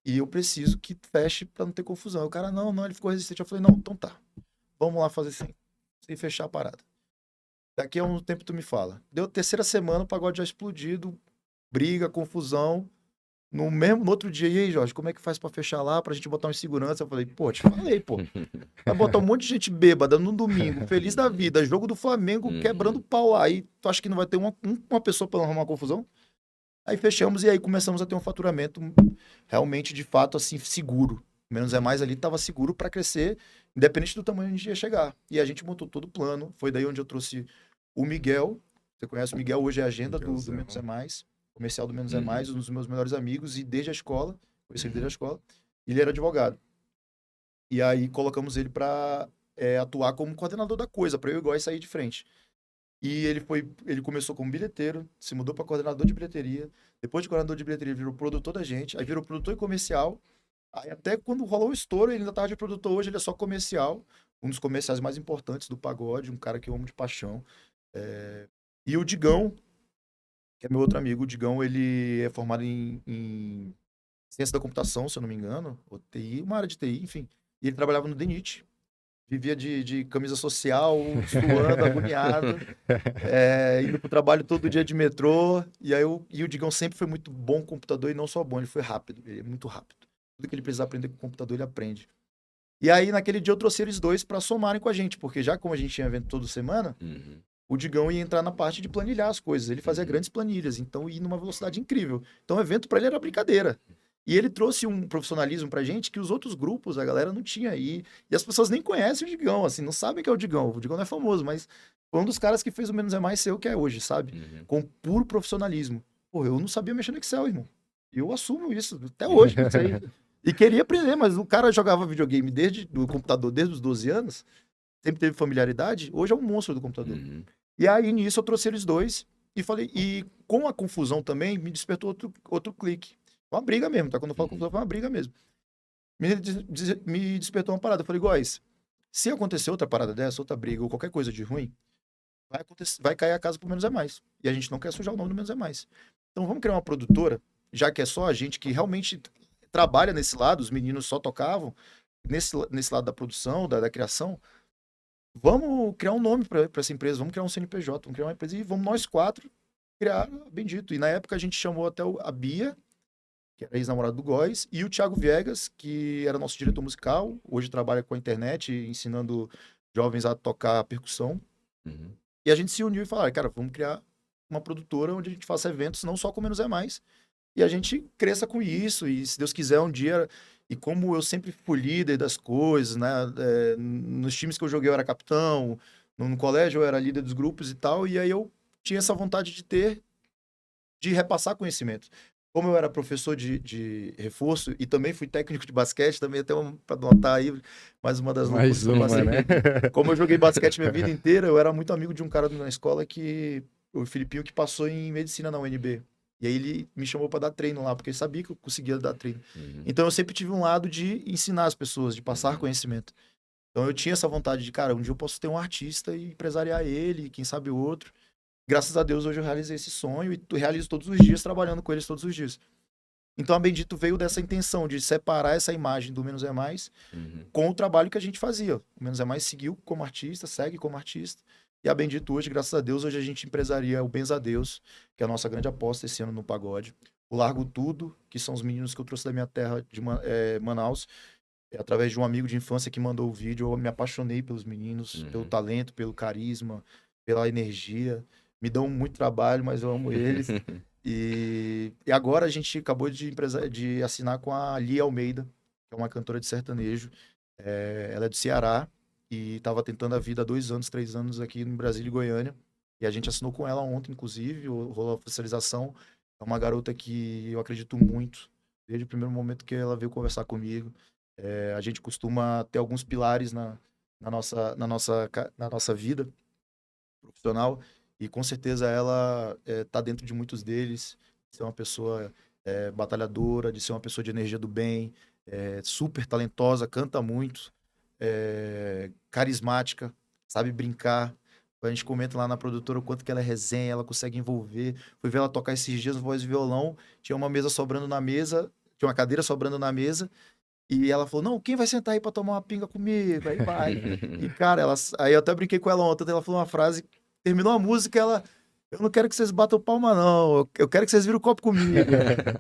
E eu preciso que feche pra não ter confusão. O cara, não, ele ficou resistente. Eu falei, não, então tá. Vamos lá fazer sem fechar a parada. Daqui a um tempo tu me fala. Deu a terceira semana, o pagode já explodido, briga, confusão. No outro dia, e aí, Jorge, como é que faz pra fechar lá, pra gente botar um segurança? Eu falei, te falei, pô. Vai botar um monte de gente bêbada no domingo, feliz da vida, jogo do Flamengo, quebrando pau lá. Aí tu acha que não vai ter uma pessoa pra não arrumar uma confusão? Aí fechamos e aí começamos a ter um faturamento realmente, de fato, assim, seguro. Menos é mais ali, tava seguro pra crescer, independente do tamanho que a gente ia chegar. E a gente montou todo o plano. Foi daí onde eu trouxe o Miguel. Você conhece o Miguel, hoje é a agenda do Menos é Mais. Comercial do Menos é Mais, um dos meus melhores amigos, e desde a escola, conheci ele desde a escola, ele era advogado. E aí colocamos ele para atuar como coordenador da coisa, para eu e o Góis sair de frente. E ele começou como bilheteiro, se mudou para coordenador de bilheteria, depois de coordenador de bilheteria virou produtor da gente, aí virou produtor e comercial, aí até quando rolou o estouro, ele ainda estava de produtor, hoje ele é só comercial, um dos comerciais mais importantes do pagode, um cara que eu amo de paixão. E o Digão, que é meu outro amigo, o Digão, ele é formado em ciência da computação, se eu não me engano, ou TI, uma área de TI, enfim. E ele trabalhava no DENIT. Vivia de camisa social, suando, agoniado, indo pro trabalho todo dia de metrô. E o Digão sempre foi muito bom com computador, e não só bom, ele foi rápido, ele é muito rápido. Tudo que ele precisar aprender com o computador, ele aprende. E aí, naquele dia, eu trouxe eles dois para somarem com a gente, porque já como a gente tinha evento toda semana, o Digão ia entrar na parte de planilhar as coisas. Ele fazia grandes planilhas, então ia numa velocidade incrível. Então o evento para ele era brincadeira. E ele trouxe um profissionalismo pra gente que os outros grupos, a galera não tinha aí. E as pessoas nem conhecem o Digão, assim, não sabem que é o Digão. O Digão não é famoso, mas foi um dos caras que fez o Menos é Mais ser o que é hoje, sabe? Com puro profissionalismo. Pô, eu não sabia mexer no Excel, irmão. Eu assumo isso, até hoje, não sei. E queria aprender, mas o cara jogava videogame do computador desde os 12 anos, sempre teve familiaridade, hoje é um monstro do computador. E aí, nisso, eu trouxe eles dois e falei, e com a confusão também, me despertou outro clique. Uma briga mesmo, tá? Quando eu falo confusão, foi uma briga mesmo. Me despertou uma parada. Eu falei, Góis, se acontecer outra parada dessa, outra briga ou qualquer coisa de ruim, vai cair a casa pro Menos é Mais. E a gente não quer sujar o nome do Menos é Mais. Então vamos criar uma produtora, já que é só a gente que realmente trabalha nesse lado, os meninos só tocavam, nesse lado da produção, da criação, vamos criar um nome para essa empresa, vamos criar um CNPJ, vamos criar uma empresa e vamos nós 4 criar a Bendito. E na época a gente chamou até a Bia, que era ex-namorado do Góis, e o Thiago Viegas, que era nosso diretor musical, hoje trabalha com a internet, ensinando jovens a tocar percussão. Uhum. E a gente se uniu e falou, cara, vamos criar uma produtora onde a gente faça eventos não só com Menos é Mais, e a gente cresça com isso, e se Deus quiser um dia... E como eu sempre fui líder das coisas, né? Nos times que eu joguei eu era capitão, no colégio eu era líder dos grupos e tal, e aí eu tinha essa vontade de repassar conhecimento. Como eu era professor de reforço e também fui técnico de basquete, também até para notar aí mais uma das loucuras Mais uma, né? Como eu joguei basquete minha vida inteira, eu era muito amigo de um cara na escola o Filipinho, que passou em medicina na UNB. E aí ele me chamou para dar treino lá, porque ele sabia que eu conseguia dar treino. Uhum. Então eu sempre tive um lado de ensinar as pessoas, de passar conhecimento. Então eu tinha essa vontade de, cara, um dia eu posso ter um artista e empresariar ele, quem sabe outro. Graças a Deus hoje eu realizei esse sonho e realizo todos os dias, trabalhando com eles todos os dias. Então a Bendito veio dessa intenção de separar essa imagem do Menos é Mais com o trabalho que a gente fazia. O Menos é Mais seguiu como artista, segue como artista. E a Bendito hoje, graças a Deus, hoje a gente empresaria o Benza Deus, que é a nossa grande aposta esse ano no pagode. O Largo Tudo, que são os meninos que eu trouxe da minha terra de Manaus, através de um amigo de infância que mandou o vídeo. Eu me apaixonei pelos meninos, pelo talento, pelo carisma, pela energia. Me dão muito trabalho, mas eu amo eles. E agora a gente acabou de assinar com a Lia Almeida, que é uma cantora de sertanejo. Ela é do Ceará e estava tentando a vida há 2 anos, 3 anos aqui no Brasil e Goiânia. E a gente assinou com ela ontem, inclusive, rolou a oficialização. É uma garota que eu acredito muito, desde o primeiro momento que ela veio conversar comigo. A gente costuma ter alguns pilares na nossa vida profissional e com certeza ela está dentro de muitos deles. De ser uma pessoa batalhadora, de ser uma pessoa de energia do bem, super talentosa, canta muito, carismática, sabe brincar. A gente comenta lá na produtora o quanto que ela é resenha, ela consegue envolver. Fui ver ela tocar esses dias no voz e violão, tinha uma mesa sobrando na mesa, tinha uma cadeira sobrando na mesa, e ela falou, não, quem vai sentar aí pra tomar uma pinga comigo? Aí vai. E, cara, aí eu até brinquei com ela ontem, ela falou uma frase, terminou a música, eu não quero que vocês batam palma, não, eu quero que vocês virem o copo comigo.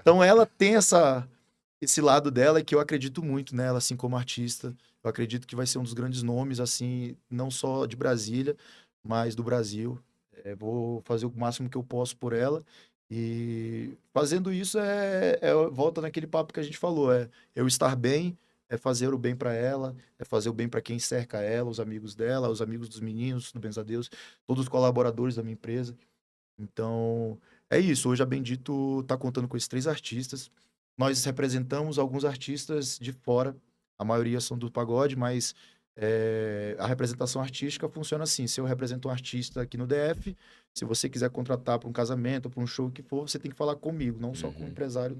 Então ela tem esse lado dela que eu acredito muito nela, assim, como artista. Eu acredito que vai ser um dos grandes nomes, assim, não só de Brasília, mas do Brasil. Vou fazer o máximo que eu posso por ela. E fazendo isso volta naquele papo que a gente falou, eu estar bem, é fazer o bem para ela, é fazer o bem para quem cerca ela, os amigos dela, os amigos dos meninos, do Benza Deus, todos os colaboradores da minha empresa. Então, é isso. Hoje a Bendito está contando com esses 3 artistas. Nós representamos alguns artistas de fora, a maioria são do pagode, mas a representação artística funciona assim. Se eu represento um artista aqui no DF, se você quiser contratar para um casamento, para um show que for, você tem que falar comigo, não só com o empresário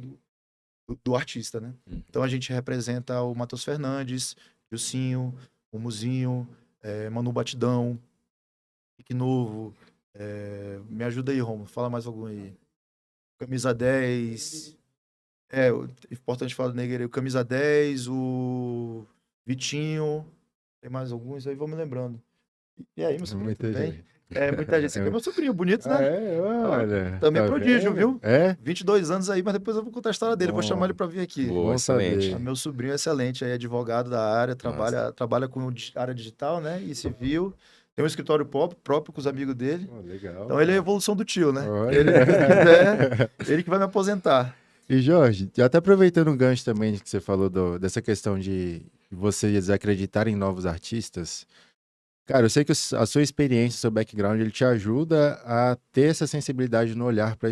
do artista, né? Então a gente representa o Matheus Fernandes, Gilcinho, o Muzinho, Manu Batidão, Pique Novo. Me ajuda aí, Romo. Fala mais algum aí. Camisa 10. Importante falar do Negueira. O Camisa 10, o Vitinho. Tem mais alguns aí, vou me lembrando. E aí, meu sobrinho, Muita tudo bem? gente. Muita gente. Esse aqui é meu sobrinho, bonito, né? Olha. Também tá prodígio, vendo? viu? 22 anos aí, mas depois eu vou contar a história dele. Bom. Vou chamar ele pra vir aqui. Boa, Bom excelente. saber. Meu sobrinho é excelente, aí é advogado da área, trabalha com área digital, né? E civil. Tem um escritório próprio com os amigos dele. Legal. Então ele é a evolução do tio, né? Olha. Ele, se Deus quiser, ele que vai me aposentar. E Jorge, até aproveitando o gancho também que você falou dessa questão de você desacreditar em novos artistas, cara, eu sei que a sua experiência, o seu background, ele te ajuda a ter essa sensibilidade no olhar para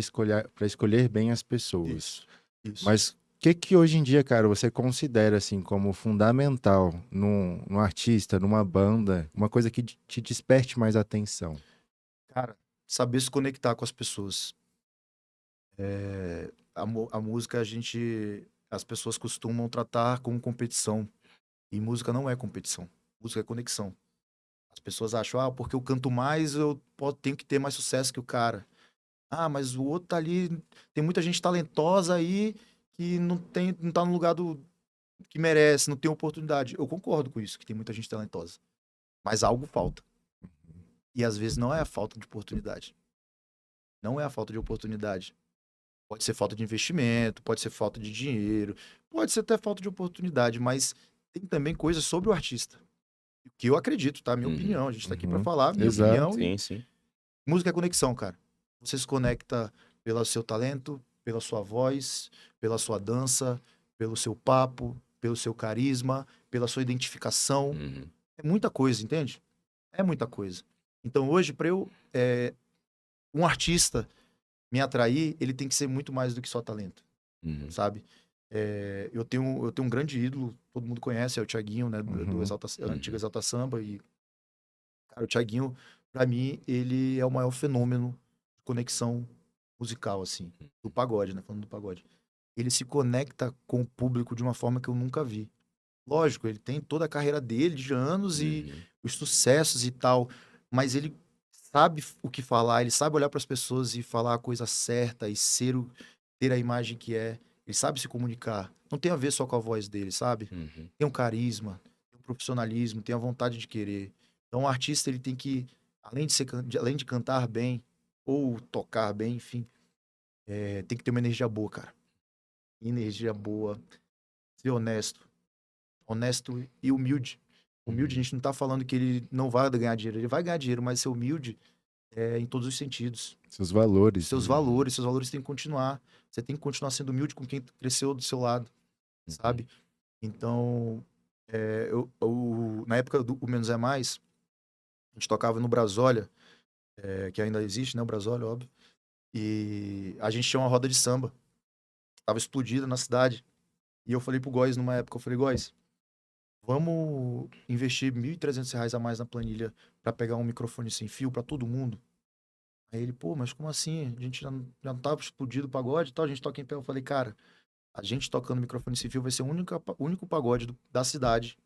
escolher bem as pessoas. Isso. Mas o que hoje em dia, cara, você considera assim como fundamental num artista, numa banda, uma coisa que te desperte mais atenção? Cara, saber se conectar com as pessoas. A música, as pessoas costumam tratar como competição. E música não é competição. Música é conexão. As pessoas acham, porque eu canto mais, tenho que ter mais sucesso que o cara. Mas o outro tá ali, tem muita gente talentosa aí que não tá no lugar que merece, não tem oportunidade. Eu concordo com isso, que tem muita gente talentosa. Mas algo falta. E às vezes não é a falta de oportunidade. Não é a falta de oportunidade. Pode ser falta de investimento, pode ser falta de dinheiro, pode ser até falta de oportunidade, mas tem também coisas sobre o artista. Que eu acredito, tá? Minha opinião. A gente tá aqui pra falar minha Exato. opinião. Sim. Música é conexão, cara. Você se conecta pelo seu talento, pela sua voz, pela sua dança, pelo seu papo, pelo seu carisma, pela sua identificação. Uhum. É muita coisa, entende? É muita coisa. Então hoje, pra eu um artista me atrair, ele tem que ser muito mais do que só talento, Uhum. sabe? Eu tenho um grande ídolo, todo mundo conhece, é o Thiaguinho, né? Do antigo Exalta Samba. E, cara, o Thiaguinho, pra mim, ele é o maior fenômeno de conexão musical, assim, do pagode, né? Falando do pagode. Ele se conecta com o público de uma forma que eu nunca vi. Lógico, ele tem toda a carreira dele de anos e os sucessos e tal, mas ele sabe o que falar, ele sabe olhar para as pessoas e falar a coisa certa e ter a imagem que é. Ele sabe se comunicar. Não tem a ver só com a voz dele, sabe? Uhum. Tem um carisma, tem um profissionalismo, tem a vontade de querer. Então, o artista, ele tem que, além de cantar bem ou tocar bem, enfim, tem que ter uma energia boa, cara. Energia boa, ser honesto e humilde. Humilde, a gente não tá falando que ele não vai ganhar dinheiro. Ele vai ganhar dinheiro, mas ser humilde em todos os sentidos. Seus valores. Seus valores têm que continuar. Você tem que continuar sendo humilde com quem cresceu do seu lado, sabe? Então, na época do O Menos é Mais, a gente tocava no Brasólia, que ainda existe, né? O Brasólia, óbvio. E a gente tinha uma roda de samba. Tava explodida na cidade. E eu falei pro Góis numa época, eu falei, Góis, vamos investir R$1.300 a mais na planilha pra pegar um microfone sem fio pra todo mundo? Aí ele, pô, mas como assim? A gente já não tava explodido o pagode e tal, a gente toca em pé. Eu falei, cara, a gente tocando microfone sem fio vai ser o único pagode da cidade.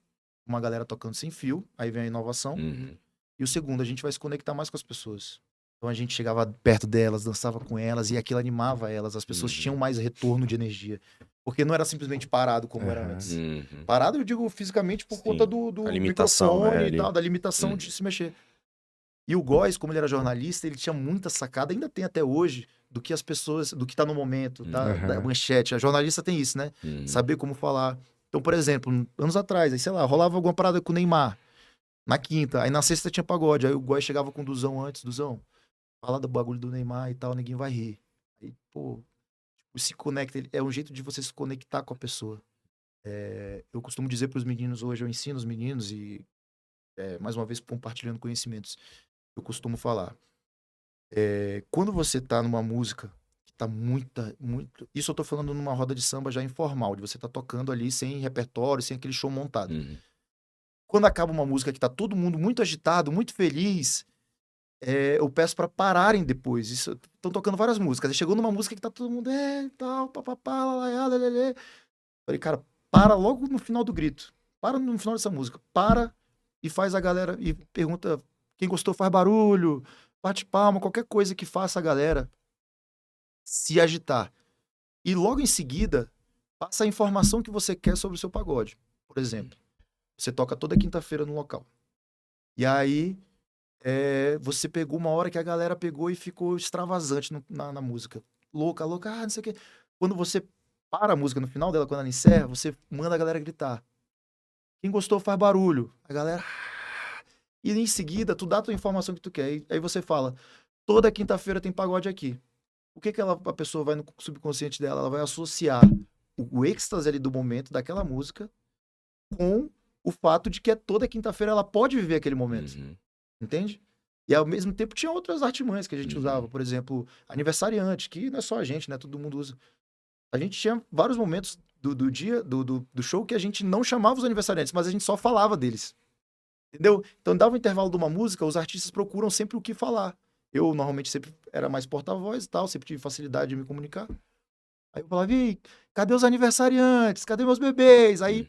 Uma galera tocando sem fio, aí vem a inovação. Uhum. E o segundo, a gente vai se conectar mais com as pessoas. Então a gente chegava perto delas, dançava com elas e aquilo animava elas. As pessoas tinham mais retorno de energia. Porque não era simplesmente parado como era antes. Uhum. Parado, eu digo fisicamente por Sim, conta do a limitação, microfone né, e tal, ali. da limitação de se mexer. E o Góis, como ele era jornalista, ele tinha muita sacada, ainda tem até hoje, do que as pessoas, do que tá no momento, da manchete. A jornalista tem isso, né? Saber como falar. Então, por exemplo, anos atrás, aí, sei lá, rolava alguma parada com o Neymar, na quinta, aí na sexta tinha pagode, aí o Góis chegava com o Duzão antes, Duzão, fala do bagulho do Neymar e tal, ninguém vai rir. Aí, pô, tipo, se conecta, é um jeito de você se conectar com a pessoa. Eu costumo dizer para os meninos hoje, eu ensino os meninos e, mais uma vez, compartilhando conhecimentos. Eu costumo falar, quando você tá numa música que tá muito... Isso eu tô falando numa roda de samba já informal, de você tá tocando ali sem repertório, sem aquele show montado. Quando acaba uma música que tá todo mundo muito agitado, muito feliz, eu peço pra pararem depois. Estão tocando várias músicas. Aí chegou numa música que tá todo mundo, tal, papapá, lalaiá. Falei, cara, para logo no final do grito. Para no final dessa música. Para e faz a galera, e pergunta, quem gostou faz barulho, bate palma, qualquer coisa que faça a galera se agitar. E logo em seguida, passa a informação que você quer sobre o seu pagode. Por exemplo, você toca toda quinta-feira no local. E aí, você pegou uma hora que a galera pegou e ficou extravasante na música. Louca, não sei o quê. Quando você para a música no final dela, quando ela encerra, você manda a galera gritar. Quem gostou faz barulho. A galera... E em seguida, tu dá a tua informação que tu quer. E aí você fala, toda quinta-feira tem pagode aqui. O que a pessoa vai no subconsciente dela? Ela vai associar o êxtase ali do momento, daquela música, com o fato de que toda quinta-feira ela pode viver aquele momento. Entende? E ao mesmo tempo tinha outras artimanhas que a gente usava. Por exemplo, aniversariante, que não é só a gente, né? Todo mundo usa. A gente tinha vários momentos do dia, do show, que a gente não chamava os aniversariantes, mas a gente só falava deles. Entendeu? Então, dava um intervalo de uma música, os artistas procuram sempre o que falar. Eu, normalmente, sempre era mais porta-voz e tal, sempre tive facilidade de me comunicar. Aí eu falava, cadê os aniversariantes? Cadê meus bebês? Aí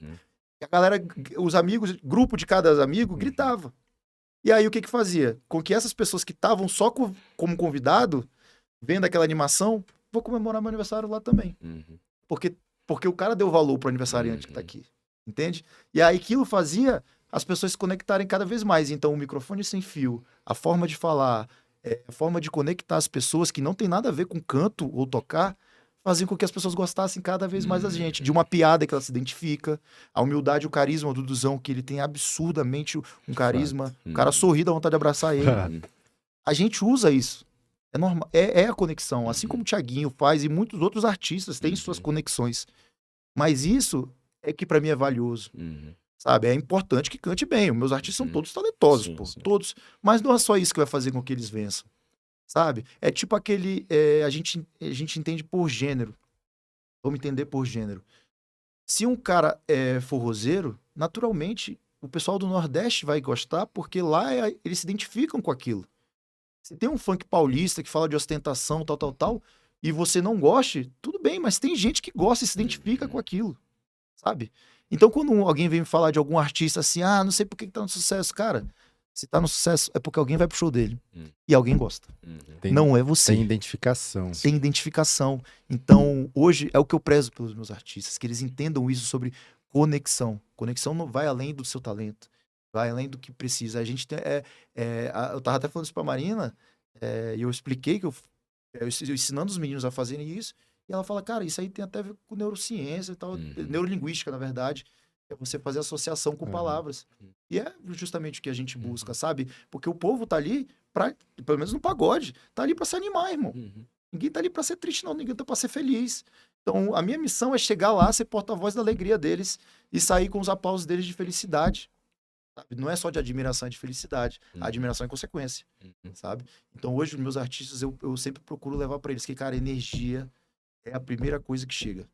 a galera, os amigos, grupo de cada amigo, gritava. E aí o que fazia? Com que essas pessoas que estavam só como convidado, vendo aquela animação, vou comemorar meu aniversário lá também. Porque Porque o cara deu valor pro aniversariante que tá aqui. Entende? E aí aquilo fazia as pessoas se conectarem cada vez mais. Então, o microfone sem fio, a forma de falar, a forma de conectar as pessoas que não tem nada a ver com canto ou tocar, faziam com que as pessoas gostassem cada vez mais da gente. De uma piada que ela se identifica, a humildade, o carisma do Duduzão, que ele tem absurdamente um carisma. O cara sorri, dá vontade de abraçar ele. A gente usa isso. É normal, é a conexão. Assim como o Thiaguinho faz e muitos outros artistas têm suas conexões. Mas isso é que pra mim é valioso. Sabe? É importante que cante bem. Os meus artistas são todos talentosos, Sim, pô. sim. Todos. Mas não é só isso que vai fazer com que eles vençam. Sabe? É tipo aquele... a gente entende por gênero. Vamos entender por gênero. Se um cara é forrozeiro, naturalmente o pessoal do Nordeste vai gostar porque lá eles se identificam com aquilo. Se tem um funk paulista que fala de ostentação, tal, e você não goste, tudo bem, mas tem gente que gosta e se identifica com aquilo, sabe? Então, quando alguém vem me falar de algum artista assim, não sei por que tá no sucesso, cara, se tá no sucesso é porque alguém vai pro show dele e alguém gosta. Não é você. Tem identificação. Tem identificação. Então, hoje é o que eu prezo pelos meus artistas, que eles entendam isso sobre conexão. Conexão não vai além do seu talento, vai além do que precisa. A gente tem, eu tava até falando isso pra Marina, e eu expliquei que eu ensinando os meninos a fazerem isso, e ela fala, cara, isso aí tem até a ver com neurociência e tal, neurolinguística, na verdade, é você fazer associação com palavras. E é justamente o que a gente busca, sabe? Porque o povo tá ali pra, pelo menos no pagode, tá ali pra se animar, irmão. Ninguém tá ali pra ser triste, não. Ninguém tá pra ser feliz. Então, a minha missão é chegar lá, ser porta-voz da alegria deles e sair com os aplausos deles de felicidade. Sabe? Não é só de admiração, é de felicidade. A admiração é consequência, sabe? Então, hoje, os meus artistas, eu sempre procuro levar pra eles que, cara, energia é a primeira coisa que chega.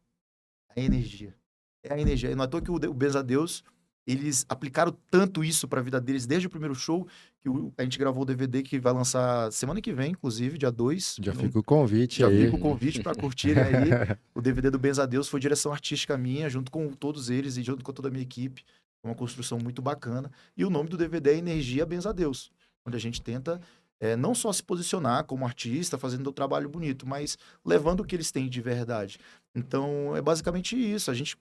A energia. É a energia. E não é à toa que o Benza a Deus, eles aplicaram tanto isso pra vida deles desde o primeiro show, que a gente gravou o DVD que vai lançar semana que vem, inclusive, dia 2. Já fica o convite Já aí. fica o convite pra curtirem aí. O DVD do Benza a Deus foi direção artística minha, junto com todos eles e junto com toda a minha equipe. Uma construção muito bacana. E o nome do DVD é Energia Benza a Deus, onde a gente tenta não só se posicionar como artista, fazendo um trabalho bonito, mas levando o que eles têm de verdade. Então, é basicamente isso. A gente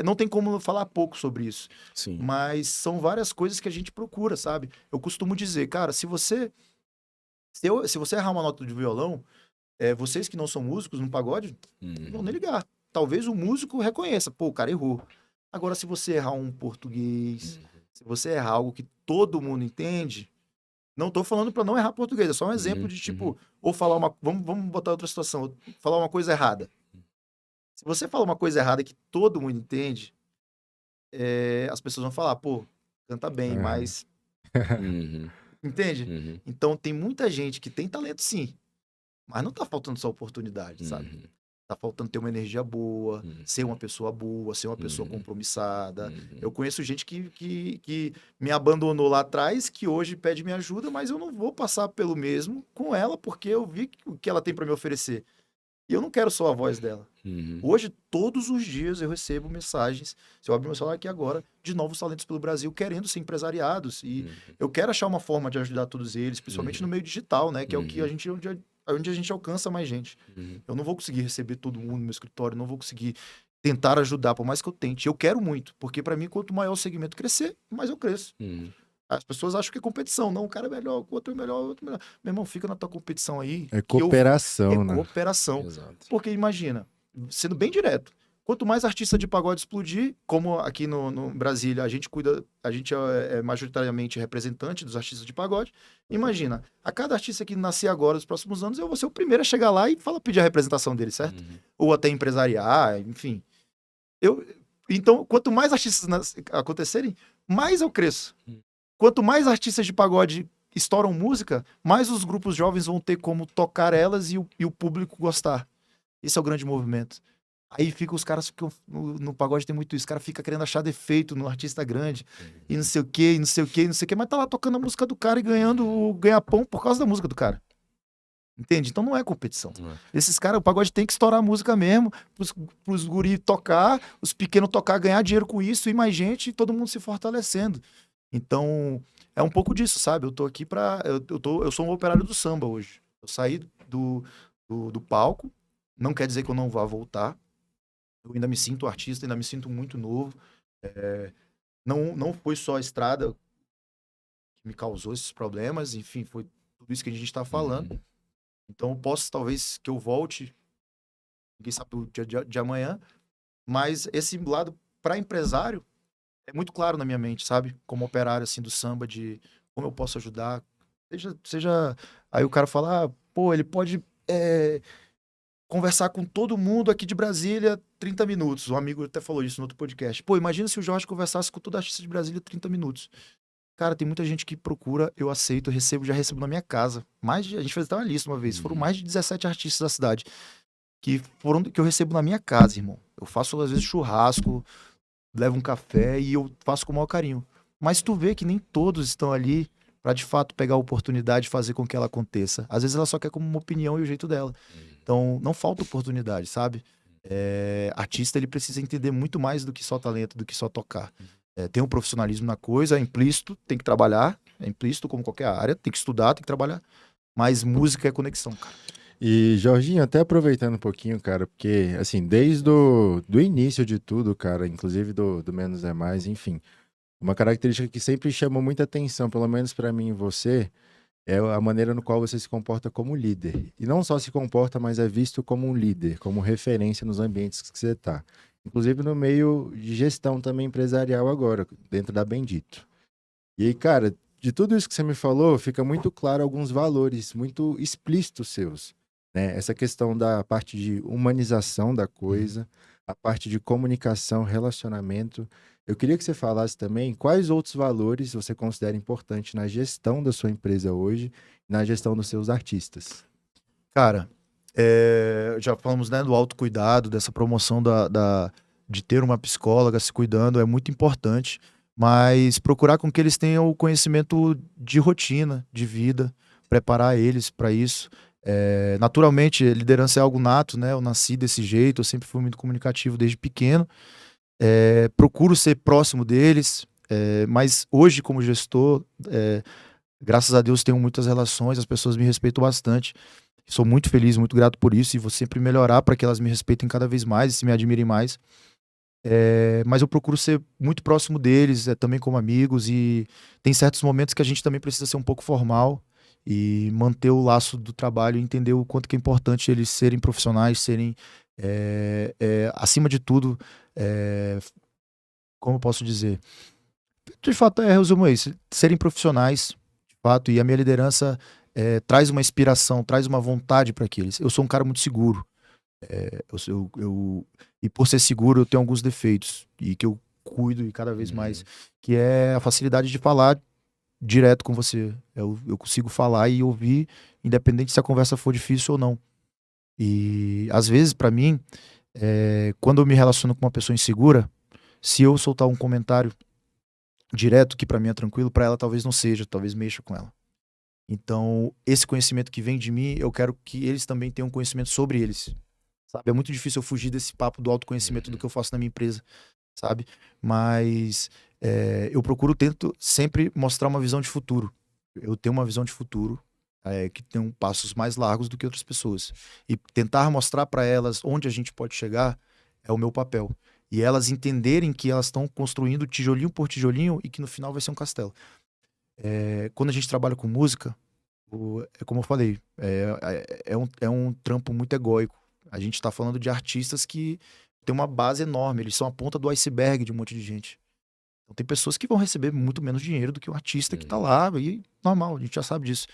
não tem como falar pouco sobre isso. Sim. Mas são várias coisas que a gente procura, sabe? Eu costumo dizer, cara, se você errar uma nota de violão, vocês que não são músicos no pagode, não vão nem ligar. Talvez o músico reconheça, pô, o cara errou. Agora, se você errar um português, se você errar algo que todo mundo entende, não tô falando para não errar português, é só um exemplo de tipo, ou falar vamos botar outra situação, falar uma coisa errada. Se você fala uma coisa errada que todo mundo entende, as pessoas vão falar, pô, canta bem, mas... Entende? Então, tem muita gente que tem talento, sim, mas não tá faltando só oportunidade, sabe? Tá faltando ter uma energia boa, ser uma pessoa boa, ser uma pessoa compromissada. Eu conheço gente que me abandonou lá atrás, que hoje pede minha ajuda, mas eu não vou passar pelo mesmo com ela, porque eu vi o que ela tem para me oferecer. E eu não quero só a voz dela. Hoje, todos os dias, eu recebo mensagens, se eu abrir meu celular aqui agora, de novos talentos pelo Brasil, querendo ser empresariados. E eu quero achar uma forma de ajudar todos eles, principalmente no meio digital, né? Que é o que onde a gente alcança mais gente. Eu não vou conseguir receber todo mundo no meu escritório, não vou conseguir tentar ajudar, por mais que eu tente. Eu quero muito, porque para mim, quanto maior o segmento crescer, mais eu cresço. As pessoas acham que é competição. Não, o cara é melhor, o outro é melhor, o outro é melhor. Meu irmão, fica na tua competição aí. É cooperação, né? É cooperação. Exato. Porque imagina, sendo bem direto, quanto mais artista de pagode explodir, como aqui no Brasília, a gente é majoritariamente representante dos artistas de pagode. Imagina, a cada artista que nascer agora, nos próximos anos, eu vou ser o primeiro a chegar lá e pedir a representação dele, certo? Ou até empresariar, enfim. Então, quanto mais artistas acontecerem, mais eu cresço. Quanto mais artistas de pagode estouram música, mais os grupos jovens vão ter como tocar elas e o público gostar. Esse é o grande movimento. Aí fica os caras, no pagode tem muito isso, o cara fica querendo achar defeito no artista grande, e não sei o quê, e não sei o quê, e não sei o quê, mas tá lá tocando a música do cara e ganhando o ganha-pão por causa da música do cara. Entende? Então não é competição. Esses caras, o pagode tem que estourar a música mesmo, pros guri tocar, os pequenos tocar, ganhar dinheiro com isso, e mais gente, e todo mundo se fortalecendo. Então, é um pouco disso, sabe? Eu tô aqui eu sou um operário do samba hoje. Eu saí do palco, não quer dizer que eu não vá voltar. Eu ainda me sinto artista, ainda me sinto muito novo. Não foi só a estrada que me causou esses problemas, enfim, foi tudo isso que a gente está falando. Então, eu posso, talvez, que eu volte, ninguém sabe o dia de amanhã, mas esse lado para empresário é muito claro na minha mente, sabe? Como operário, assim, do samba, de como eu posso ajudar. Seja... Aí o cara fala, pô, ele pode conversar com todo mundo aqui de Brasília 30 minutos. Um amigo até falou isso no outro podcast. Pô, imagina se o Jorge conversasse com todo artista de Brasília 30 minutos. Cara, tem muita gente que procura, eu aceito, já recebo na minha casa. A gente fez até uma lista uma vez, foram mais de 17 artistas da cidade que eu recebo na minha casa, irmão. Eu faço, às vezes, churrasco, levo um café e eu faço com o maior carinho. Mas tu vê que nem todos estão ali pra, de fato, pegar a oportunidade de fazer com que ela aconteça. Às vezes ela só quer como uma opinião e o jeito dela. Então, não falta oportunidade, sabe? Artista, ele precisa entender muito mais do que só talento, do que só tocar. Tem um profissionalismo na coisa, é implícito, tem que trabalhar, é implícito como qualquer área, tem que estudar, tem que trabalhar. Mas música é conexão, cara. E, Jorginho, até aproveitando um pouquinho, cara, porque, assim, desde do início de tudo, cara, inclusive do Menos é Mais, enfim, uma característica que sempre chamou muita atenção, pelo menos pra mim e você, é a maneira no qual você se comporta como líder. E não só se comporta, mas é visto como um líder, como referência nos ambientes que você tá. Inclusive no meio de gestão também empresarial agora, dentro da Bendito. E aí, cara, de tudo isso que você me falou, fica muito claro alguns valores muito explícitos seus, né? Essa questão da parte de humanização da coisa, a parte de comunicação, relacionamento. Eu queria que você falasse também quais outros valores você considera importante na gestão da sua empresa hoje, na gestão dos seus artistas. Cara, já falamos, né, do autocuidado, dessa promoção de ter uma psicóloga se cuidando, é muito importante, mas procurar com que eles tenham o conhecimento de rotina, de vida, preparar eles para isso. Naturalmente, liderança é algo nato, né? Eu nasci desse jeito, eu sempre fui muito comunicativo desde pequeno. Procuro ser próximo deles, mas hoje, como gestor, graças a Deus, tenho muitas relações, as pessoas me respeitam bastante. Sou muito feliz, muito grato por isso e vou sempre melhorar para que elas me respeitem cada vez mais e se me admirem mais. Mas eu procuro ser muito próximo deles, também como amigos, e tem certos momentos que a gente também precisa ser um pouco formal e manter o laço do trabalho e entender o quanto que é importante eles serem profissionais, serem, acima de tudo, como eu posso dizer? De fato, resumo isso, serem profissionais, de fato, e a minha liderança traz uma inspiração, traz uma vontade para aqueles. Eu sou um cara muito seguro. E por ser seguro, eu tenho alguns defeitos e que eu cuido e cada vez mais, que é a facilidade de falar direto com você. Eu consigo falar e ouvir, independente se a conversa for difícil ou não. E às vezes, para mim, quando eu me relaciono com uma pessoa insegura, se eu soltar um comentário direto, que para mim é tranquilo, para ela talvez não seja, talvez mexa com ela. Então, esse conhecimento que vem de mim, eu quero que eles também tenham conhecimento sobre eles. Sabe? É muito difícil eu fugir desse papo do autoconhecimento do que eu faço na minha empresa, sabe? Mas eu tento sempre mostrar uma visão de futuro. Eu tenho uma visão de futuro que tem passos mais largos do que outras pessoas. E tentar mostrar para elas onde a gente pode chegar é o meu papel. E elas entenderem que elas estão construindo tijolinho por tijolinho e que no final vai ser um castelo. Quando a gente trabalha com música, como eu falei, é um trampo muito egóico. A gente tá falando de artistas que tem uma base enorme, eles são a ponta do iceberg de um monte de gente. Então tem pessoas que vão receber muito menos dinheiro do que um artista que tá lá, e normal, a gente já sabe disso.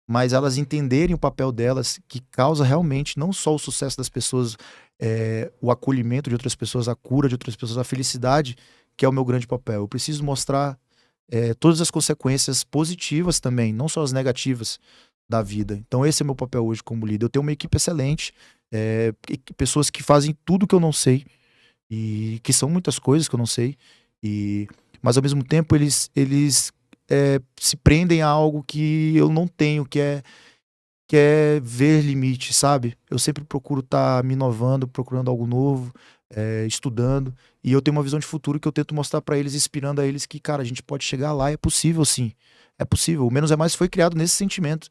Mas elas entenderem o papel delas, que causa realmente não só o sucesso das pessoas, o acolhimento de outras pessoas, a cura de outras pessoas, a felicidade, que é o meu grande papel. Eu preciso mostrar todas as consequências positivas também, não só as negativas da vida. Então esse é o meu papel hoje como líder. Eu tenho uma equipe excelente, pessoas que fazem tudo que eu não sei, e que são muitas coisas que eu não sei, mas ao mesmo tempo eles se prendem a algo que eu não tenho, que é ver limite, sabe? Eu sempre procuro estar me inovando, procurando algo novo, estudando, e eu tenho uma visão de futuro que eu tento mostrar pra eles, inspirando a eles que, cara, a gente pode chegar lá, é possível sim, é possível. O Menos é Mais foi criado nesse sentimento,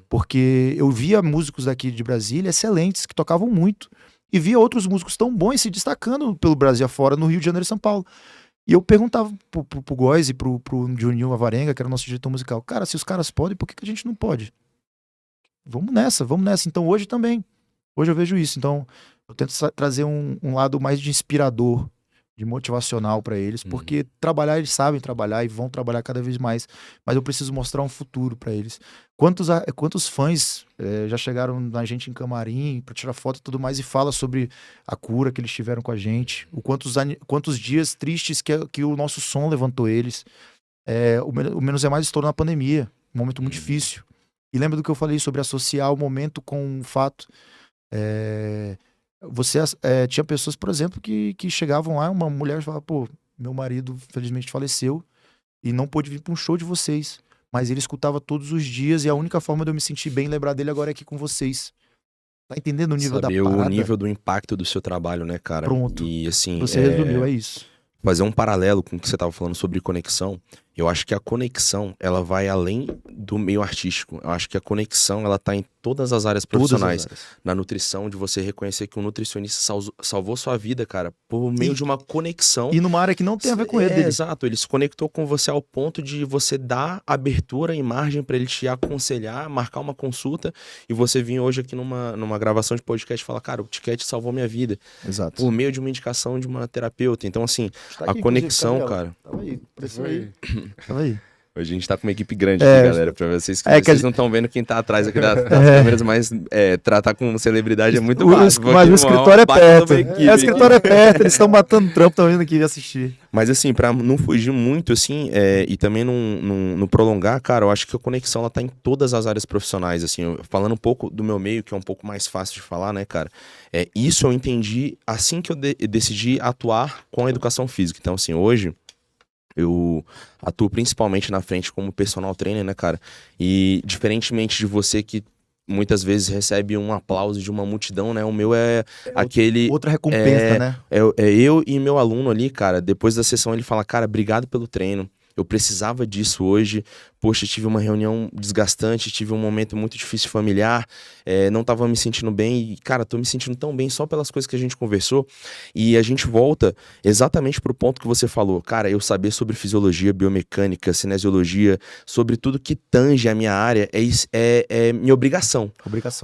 porque eu via músicos daqui de Brasília excelentes, que tocavam muito, e via outros músicos tão bons se destacando pelo Brasil afora, no Rio de Janeiro e São Paulo. E eu perguntava pro Góis e pro Juninho Avarenga, que era o nosso diretor musical, cara, se os caras podem, por que a gente não pode? Vamos nessa. Então hoje também. Hoje eu vejo isso. Então eu tento trazer um lado mais de inspirador, de motivacional pra eles, porque trabalhar, eles sabem trabalhar e vão trabalhar cada vez mais, mas eu preciso mostrar um futuro pra eles. Quantos fãs já chegaram na gente em camarim pra tirar foto e tudo mais e fala sobre a cura que eles tiveram com a gente, quantos dias tristes que o nosso som levantou eles. O Menos é Mais estourou na pandemia, um momento muito difícil. E lembra do que eu falei sobre associar o momento com o fato. Tinha pessoas, por exemplo, que chegavam lá, uma mulher falava, pô, meu marido felizmente faleceu e não pôde vir para um show de vocês, mas ele escutava todos os dias e a única forma de eu me sentir bem e lembrar dele agora é aqui com vocês. Tá entendendo o nível Saber da parada? o nível do impacto do seu trabalho, né, cara? Pronto. E assim, Você resumiu, é isso. fazer um paralelo com o que você tava falando sobre conexão, eu acho que a conexão, ela vai além do meio artístico. Eu acho que a conexão, ela tá em todas as áreas profissionais. Na nutrição, de você reconhecer que o nutricionista salvou sua vida, cara, por meio de uma conexão. E numa área que não tem a ver com ele. Dele. Exato, ele se conectou com você ao ponto de você dar abertura e margem pra ele te aconselhar, marcar uma consulta, e você vir hoje aqui numa gravação de podcast e falar, cara, o Tiquete salvou minha vida. Exato. Por meio de uma indicação de uma terapeuta. Então, assim, Tá aqui, a conexão, cara... Tava aí, Tava aí. Hoje a gente tá com uma equipe grande aqui, galera, pra vocês que vocês não estão vendo quem tá atrás aqui das câmeras, mas tratar com celebridade é muito fácil. Mas o escritório é perto. O escritório é perto, eles estão matando trampo, estão vindo aqui assistir. Mas assim, pra não fugir muito, assim, e também não prolongar, cara, eu acho que a conexão, ela tá em todas as áreas profissionais, assim, falando um pouco do meu meio, que é um pouco mais fácil de falar, né, cara, isso eu entendi assim que eu decidi atuar com a educação física. Então, assim, hoje... eu atuo principalmente na frente como personal trainer, né, cara? E diferentemente de você que muitas vezes recebe um aplauso de uma multidão, né? O meu é aquele... Outra recompensa, né? É eu e meu aluno ali, cara, depois da sessão ele fala, cara, obrigado pelo treino. Eu precisava disso hoje. Poxa, tive uma reunião desgastante, tive um momento muito difícil familiar, não tava me sentindo bem e, cara, tô me sentindo tão bem só pelas coisas que a gente conversou. E a gente volta exatamente pro ponto que você falou. Cara, eu saber sobre fisiologia, biomecânica, cinesiologia, sobre tudo que tange a minha área, é minha obrigação.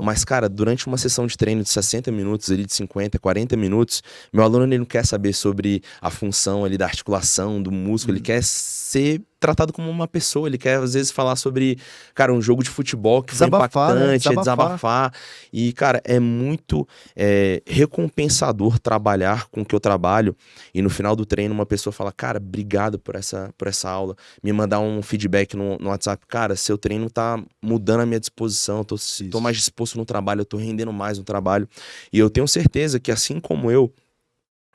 Mas, cara, durante uma sessão de treino de 60 minutos, ali de 50, 40 minutos, meu aluno ele não quer saber sobre a função ali da articulação, do músculo, ele quer ser tratado como uma pessoa, ele quer às vezes falar sobre, cara, um jogo de futebol que foi impactante, né? Desabafar. E, cara, é muito recompensador trabalhar com o que eu trabalho e no final do treino uma pessoa fala, cara, obrigado por essa aula, me mandar um feedback no WhatsApp, cara, seu treino tá mudando a minha disposição, eu tô mais disposto no trabalho, eu tô rendendo mais no trabalho, e eu tenho certeza que assim como eu,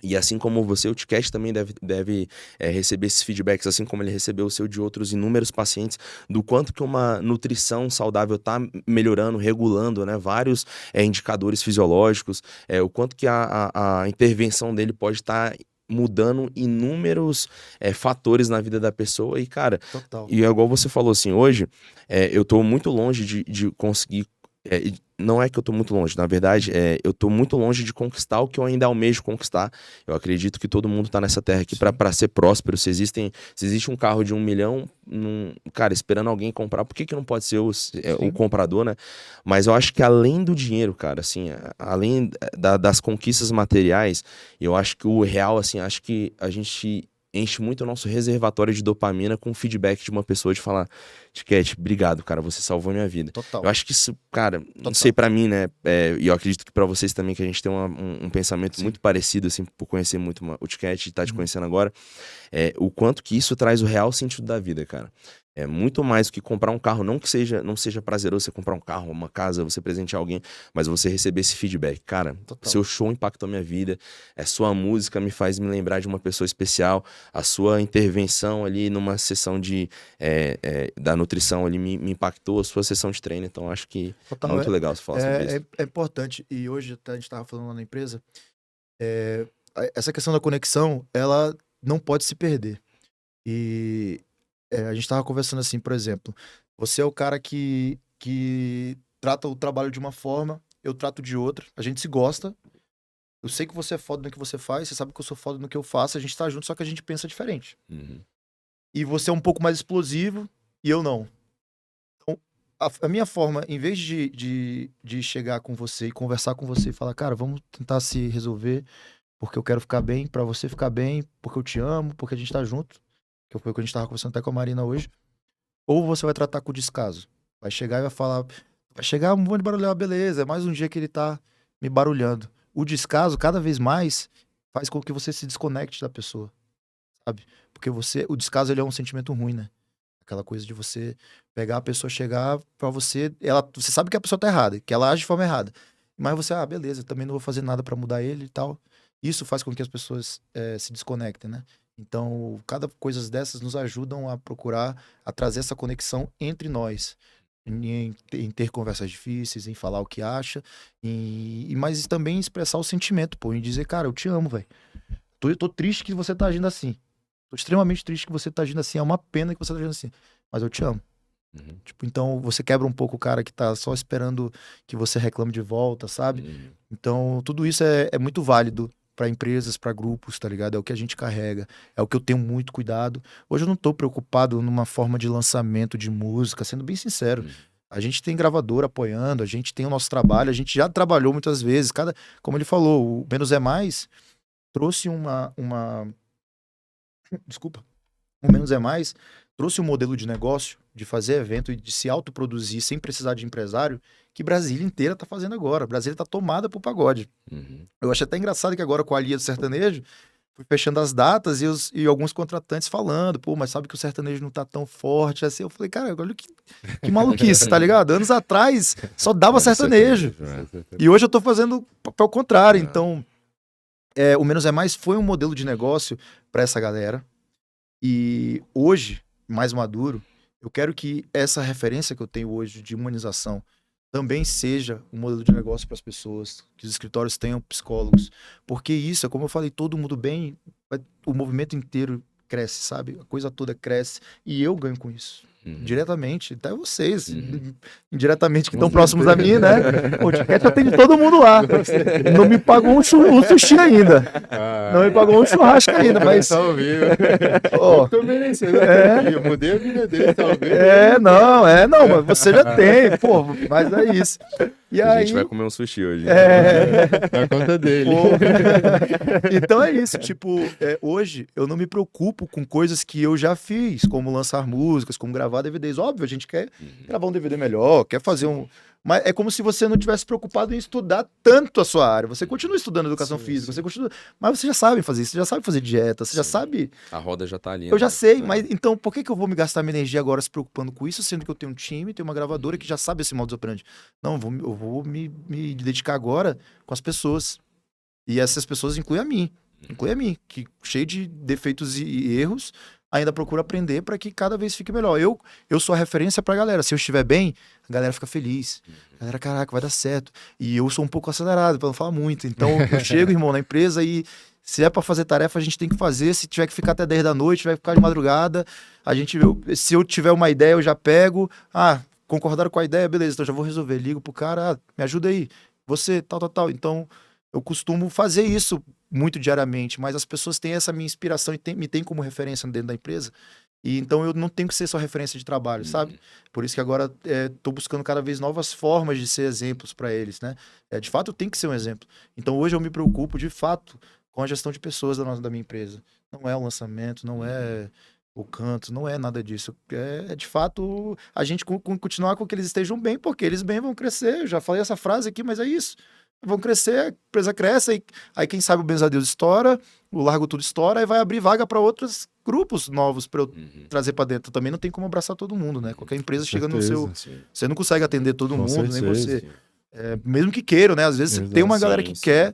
e assim como você, o Tiquete também deve receber esses feedbacks, assim como ele recebeu o seu de outros inúmeros pacientes, do quanto que uma nutrição saudável está melhorando, regulando, né, vários indicadores fisiológicos, o quanto que a intervenção dele pode estar mudando inúmeros fatores na vida da pessoa. E, cara, Total. E igual você falou assim, hoje eu tô muito longe de conseguir... não é que eu tô muito longe, na verdade, eu tô muito longe de conquistar o que eu ainda almejo conquistar. Eu acredito que todo mundo tá nessa terra aqui pra ser próspero. Se existe um carro de 1 milhão, cara, esperando alguém comprar, por que não pode ser o comprador, né? Mas eu acho que além do dinheiro, cara, assim, além das conquistas materiais, eu acho que o real, assim, acho que a gente enche muito o nosso reservatório de dopamina com o feedback de uma pessoa de falar, Tiquete, obrigado, cara, você salvou minha vida. Total. Eu acho que isso, cara, não sei pra mim, né, e eu acredito que pra vocês também, que a gente tem um pensamento muito parecido, assim, por conhecer muito o Tiquete e tá te conhecendo agora, o quanto que isso traz o real sentido da vida, cara. É muito mais do que comprar um carro, não seja prazeroso você comprar um carro, uma casa, você presentear alguém, mas você receber esse feedback. Cara, seu show impactou minha vida, sua música me faz me lembrar de uma pessoa especial, a sua intervenção ali numa sessão da nutrição ali me impactou, a sua sessão de treino, então acho que é muito legal você falar sobre isso. É importante, e hoje a gente estava falando lá na empresa, essa questão da conexão, ela não pode se perder. E a gente estava conversando assim, por exemplo, você é o cara que trata o trabalho de uma forma, eu trato de outra, a gente se gosta, Eu sei que você é foda no que você faz, você sabe que eu sou foda no que eu faço, a gente tá junto, só que a gente pensa diferente. Uhum. E você é um pouco mais explosivo e eu não. Então, a minha forma, em vez de chegar com você e conversar com você e falar, cara, vamos tentar se resolver, porque eu quero ficar bem, pra você ficar bem, porque eu te amo, porque a gente tá junto, que foi o que a gente tava conversando até com a Marina hoje, ou você vai tratar com descaso. Vai chegar e vai falar, vai chegar um monte de barulhar, beleza, é mais um dia que ele tá me barulhando. O descaso, cada vez mais, faz com que você se desconecte da pessoa, sabe? Porque o descaso, ele é um sentimento ruim, né? Aquela coisa de você pegar a pessoa, chegar pra você, você sabe que a pessoa tá errada, que ela age de forma errada. Mas você, beleza, também não vou fazer nada pra mudar ele e tal. Isso faz com que as pessoas se desconectem, né? Então, cada coisa dessas nos ajudam a procurar, a trazer essa conexão entre nós. Em ter conversas difíceis, em falar o que acha, mas também expressar o sentimento, pô, em dizer, cara, eu te amo, velho. Tô triste que você tá agindo assim. Tô extremamente triste que você tá agindo assim. É uma pena que você tá agindo assim. Mas eu te amo. Uhum. Tipo, então você quebra um pouco o cara que tá só esperando que você reclame de volta, sabe? Uhum. Então, tudo isso é muito válido pra empresas, pra grupos, tá ligado? É o que a gente carrega. É o que eu tenho muito cuidado. Hoje eu não tô preocupado numa forma de lançamento de música, sendo bem sincero. Uhum. A gente tem gravador apoiando, a gente tem o nosso trabalho, a gente já trabalhou muitas vezes. Como ele falou, o Menos é Mais trouxe desculpa, o Menos é Mais trouxe um modelo de negócio de fazer evento e de se autoproduzir sem precisar de empresário que Brasília inteira tá fazendo agora. Brasília tá tomada pro pagode. Uhum. Eu achei até engraçado que agora com a Alia do Sertanejo, fui fechando as datas e alguns contratantes falando, pô, mas sabe que o sertanejo não tá tão forte assim. Eu falei, cara, olha que maluquice, tá ligado? Anos atrás só dava Era sertanejo. né? E hoje eu tô fazendo papel contrário. Então, o Menos é Mais foi um modelo de negócio pra essa galera. E hoje, mais maduro, eu quero que essa referência que eu tenho hoje de humanização também seja um modelo de negócio para as pessoas, que os escritórios tenham psicólogos, porque isso, é como eu falei, todo mundo bem, o movimento inteiro cresce, sabe? A coisa toda cresce e eu ganho com isso. Uhum. Diretamente, até vocês, Uhum. indiretamente, que Com estão próximos a mim, certeza. né? O Ticket atende todo mundo lá. Não me pagou um sushi ainda. Não me pagou um churrasco ainda, mas. Tá ao vivo. Ó, Eu tô merecendo. Eu mudei a vida dele, tá ao vivo. não, mas você já tem, pô, mas é isso. E A aí, gente vai comer um sushi hoje. Na conta dele. pô, então é isso, tipo, hoje eu não me preocupo com coisas que eu já fiz, como lançar músicas, como gravar DVDs. Óbvio, a gente quer gravar um DVD melhor, quer fazer um. Mas é como se você não tivesse preocupado em estudar tanto a sua área. Você continua estudando educação física, você continua. Mas você já sabe fazer isso, você já sabe fazer dieta, você já sabe. A roda já tá ali. Eu já né? sei, mas então por que eu vou me gastar minha energia agora se preocupando com isso, sendo que eu tenho um time, tenho uma gravadora que já sabe esse modus operandi? Não, eu vou me dedicar agora com as pessoas. E essas pessoas incluem a mim, que cheio de defeitos e erros, ainda procuro aprender para que cada vez fique melhor. Eu sou a referência pra galera. Se eu estiver bem, a galera fica feliz. A galera, caraca, vai dar certo. E eu sou um pouco acelerado, pra não falar muito. Então, eu chego, irmão, na empresa e se é pra fazer tarefa, a gente tem que fazer. Se tiver que ficar até 10 da noite, tiver que ficar de madrugada, se eu tiver uma ideia, eu já pego. Concordaram com a ideia, beleza, então já vou resolver. Ligo pro cara, me ajuda aí. Você, tal. Então, eu costumo fazer isso muito diariamente, mas as pessoas têm essa minha inspiração e me tem como referência dentro da empresa. E então eu não tenho que ser só referência de trabalho, sabe? Por isso que agora tô buscando cada vez novas formas de ser exemplos para eles, né? De fato, eu tenho que ser um exemplo. Então hoje eu me preocupo, de fato, com a gestão de pessoas da minha empresa. Não é o lançamento, não é o canto, não é nada disso. De fato a gente continuar com que eles estejam bem, porque eles bem vão crescer. Eu já falei essa frase aqui, mas é isso. Vão crescer, a empresa cresce, aí quem sabe o Benza Deus estoura, o Largo Tudo estoura, e vai abrir vaga para outros grupos novos para eu trazer para dentro. Também não tem como abraçar todo mundo, né? Qualquer empresa chega no seu. Sim. Você não consegue atender todo Com mundo, nem certeza. você. Mesmo que queiram, né? Às vezes tem uma galera que sim. quer,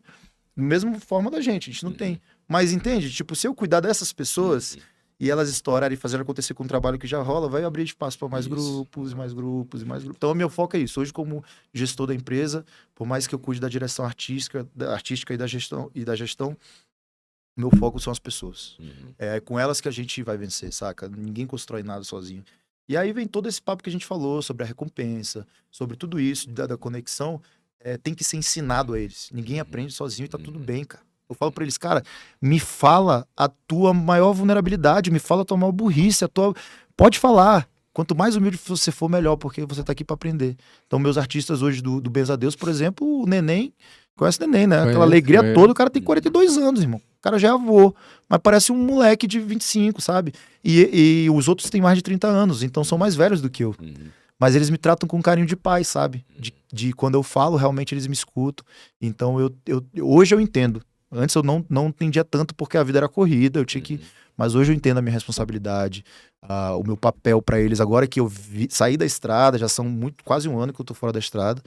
da mesma forma da gente, a gente não tem. Mas entende? Tipo, se eu cuidar dessas pessoas e elas estourarem e fazer acontecer com o trabalho que já rola, vai abrir espaço para mais Isso. grupos, mais grupos e mais grupos. Então, o meu foco é isso. Hoje, como gestor da empresa, por mais que eu cuide da direção artística e da gestão, meu foco são as pessoas. É com elas que a gente vai vencer, saca? Ninguém constrói nada sozinho. E aí vem todo esse papo que a gente falou sobre a recompensa, sobre tudo isso, da conexão, tem que ser ensinado a eles. Ninguém aprende sozinho e tá tudo bem, cara. Eu falo pra eles, cara, me fala a tua maior vulnerabilidade, me fala a tua maior burrice, Pode falar. Quanto mais humilde você for, melhor, porque você tá aqui pra aprender. Então, meus artistas hoje do Benza a Deus, por exemplo, o Neném, conhece o Neném, né? Aquela alegria toda, o cara tem 42 anos, irmão. O cara já é avô, mas parece um moleque de 25, sabe? E os outros têm mais de 30 anos, então são mais velhos do que eu. Mas eles me tratam com carinho de pai, sabe? De quando eu falo, realmente eles me escutam. Então, hoje eu entendo. Antes eu não entendia tanto porque a vida era corrida, eu tinha que... Mas hoje eu entendo a minha responsabilidade, o meu papel pra eles. Agora que eu saí da estrada, já são quase um ano que eu tô fora da estrada.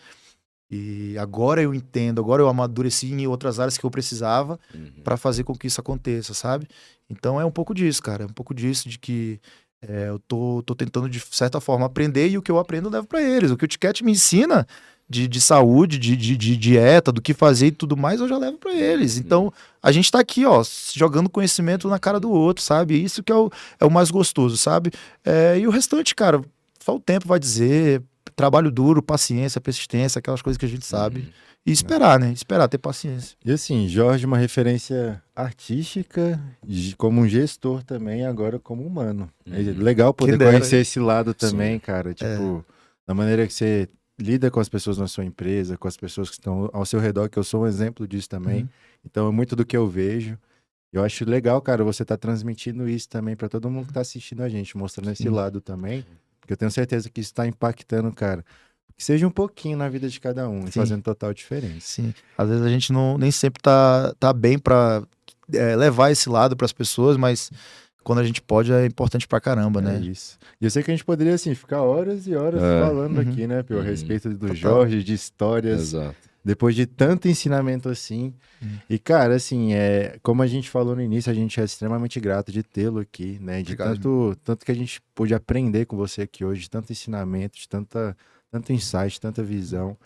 E agora eu entendo, agora eu amadureci em outras áreas que eu precisava pra fazer com que isso aconteça, sabe? Então é um pouco disso, cara. É um pouco disso de que eu tô tentando, de certa forma, aprender e o que eu aprendo eu levo pra eles. O que o Tiquete me ensina de saúde, de dieta, do que fazer e tudo mais, eu já levo pra eles. Então, a gente tá aqui, ó, jogando conhecimento na cara do outro, sabe? Isso que é o mais gostoso, sabe? E o restante, cara, só o tempo vai dizer. Trabalho duro, paciência, persistência, aquelas coisas que a gente sabe. E esperar, né? Esperar, ter paciência. E assim, Jorge, uma referência artística, como um gestor também, agora como humano. É legal poder conhecer esse lado também, cara. Tipo, da maneira que você lida com as pessoas na sua empresa, com as pessoas que estão ao seu redor, que eu sou um exemplo disso também. Então, é muito do que eu vejo. Eu acho legal, cara, você tá transmitindo isso também para todo mundo que tá assistindo a gente, mostrando esse lado também. Porque eu tenho certeza que isso tá impactando, cara. Que seja um pouquinho na vida de cada um, e fazendo total diferença. Sim. Às vezes a gente nem sempre tá bem pra levar esse lado pras pessoas, mas quando a gente pode é importante pra caramba, né? É isso. E eu sei que a gente poderia, assim, ficar horas e horas falando aqui, né, a respeito do Jorge, de histórias. Exato. Depois de tanto ensinamento assim. E, cara, assim, como a gente falou no início, a gente é extremamente grato de tê-lo aqui, né? De tanto que a gente pôde aprender com você aqui hoje, de tanto ensinamento, de tanto insight, tanta visão.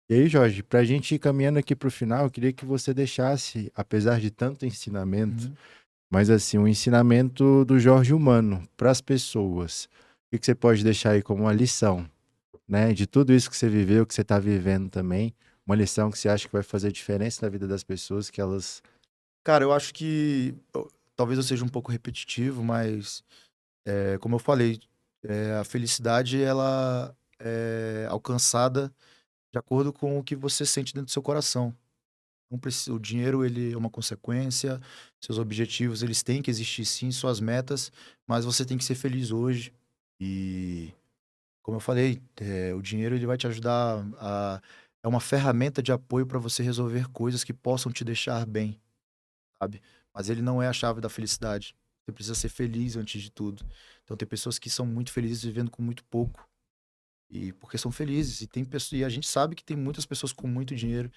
E aí, Jorge, pra gente ir caminhando aqui pro final, eu queria que você deixasse, apesar de tanto ensinamento, mas assim, um ensinamento do Jorge humano para as pessoas. O que você pode deixar aí como uma lição, né? De tudo isso que você viveu, que você tá vivendo também. Uma lição que você acha que vai fazer diferença na vida das pessoas, que elas... Cara, eu acho que talvez eu seja um pouco repetitivo, mas como eu falei, a felicidade ela é alcançada de acordo com o que você sente dentro do seu coração. Não precisa, o dinheiro ele é uma consequência, seus objetivos eles têm que existir sim, suas metas, mas você tem que ser feliz hoje. E como eu falei, o dinheiro ele vai te ajudar é uma ferramenta de apoio para você resolver coisas que possam te deixar bem, sabe? Mas ele não é a chave da felicidade. Você precisa ser feliz antes de tudo. Então tem pessoas que são muito felizes vivendo com muito pouco. E porque são felizes. E a gente sabe que tem muitas pessoas com muito dinheiro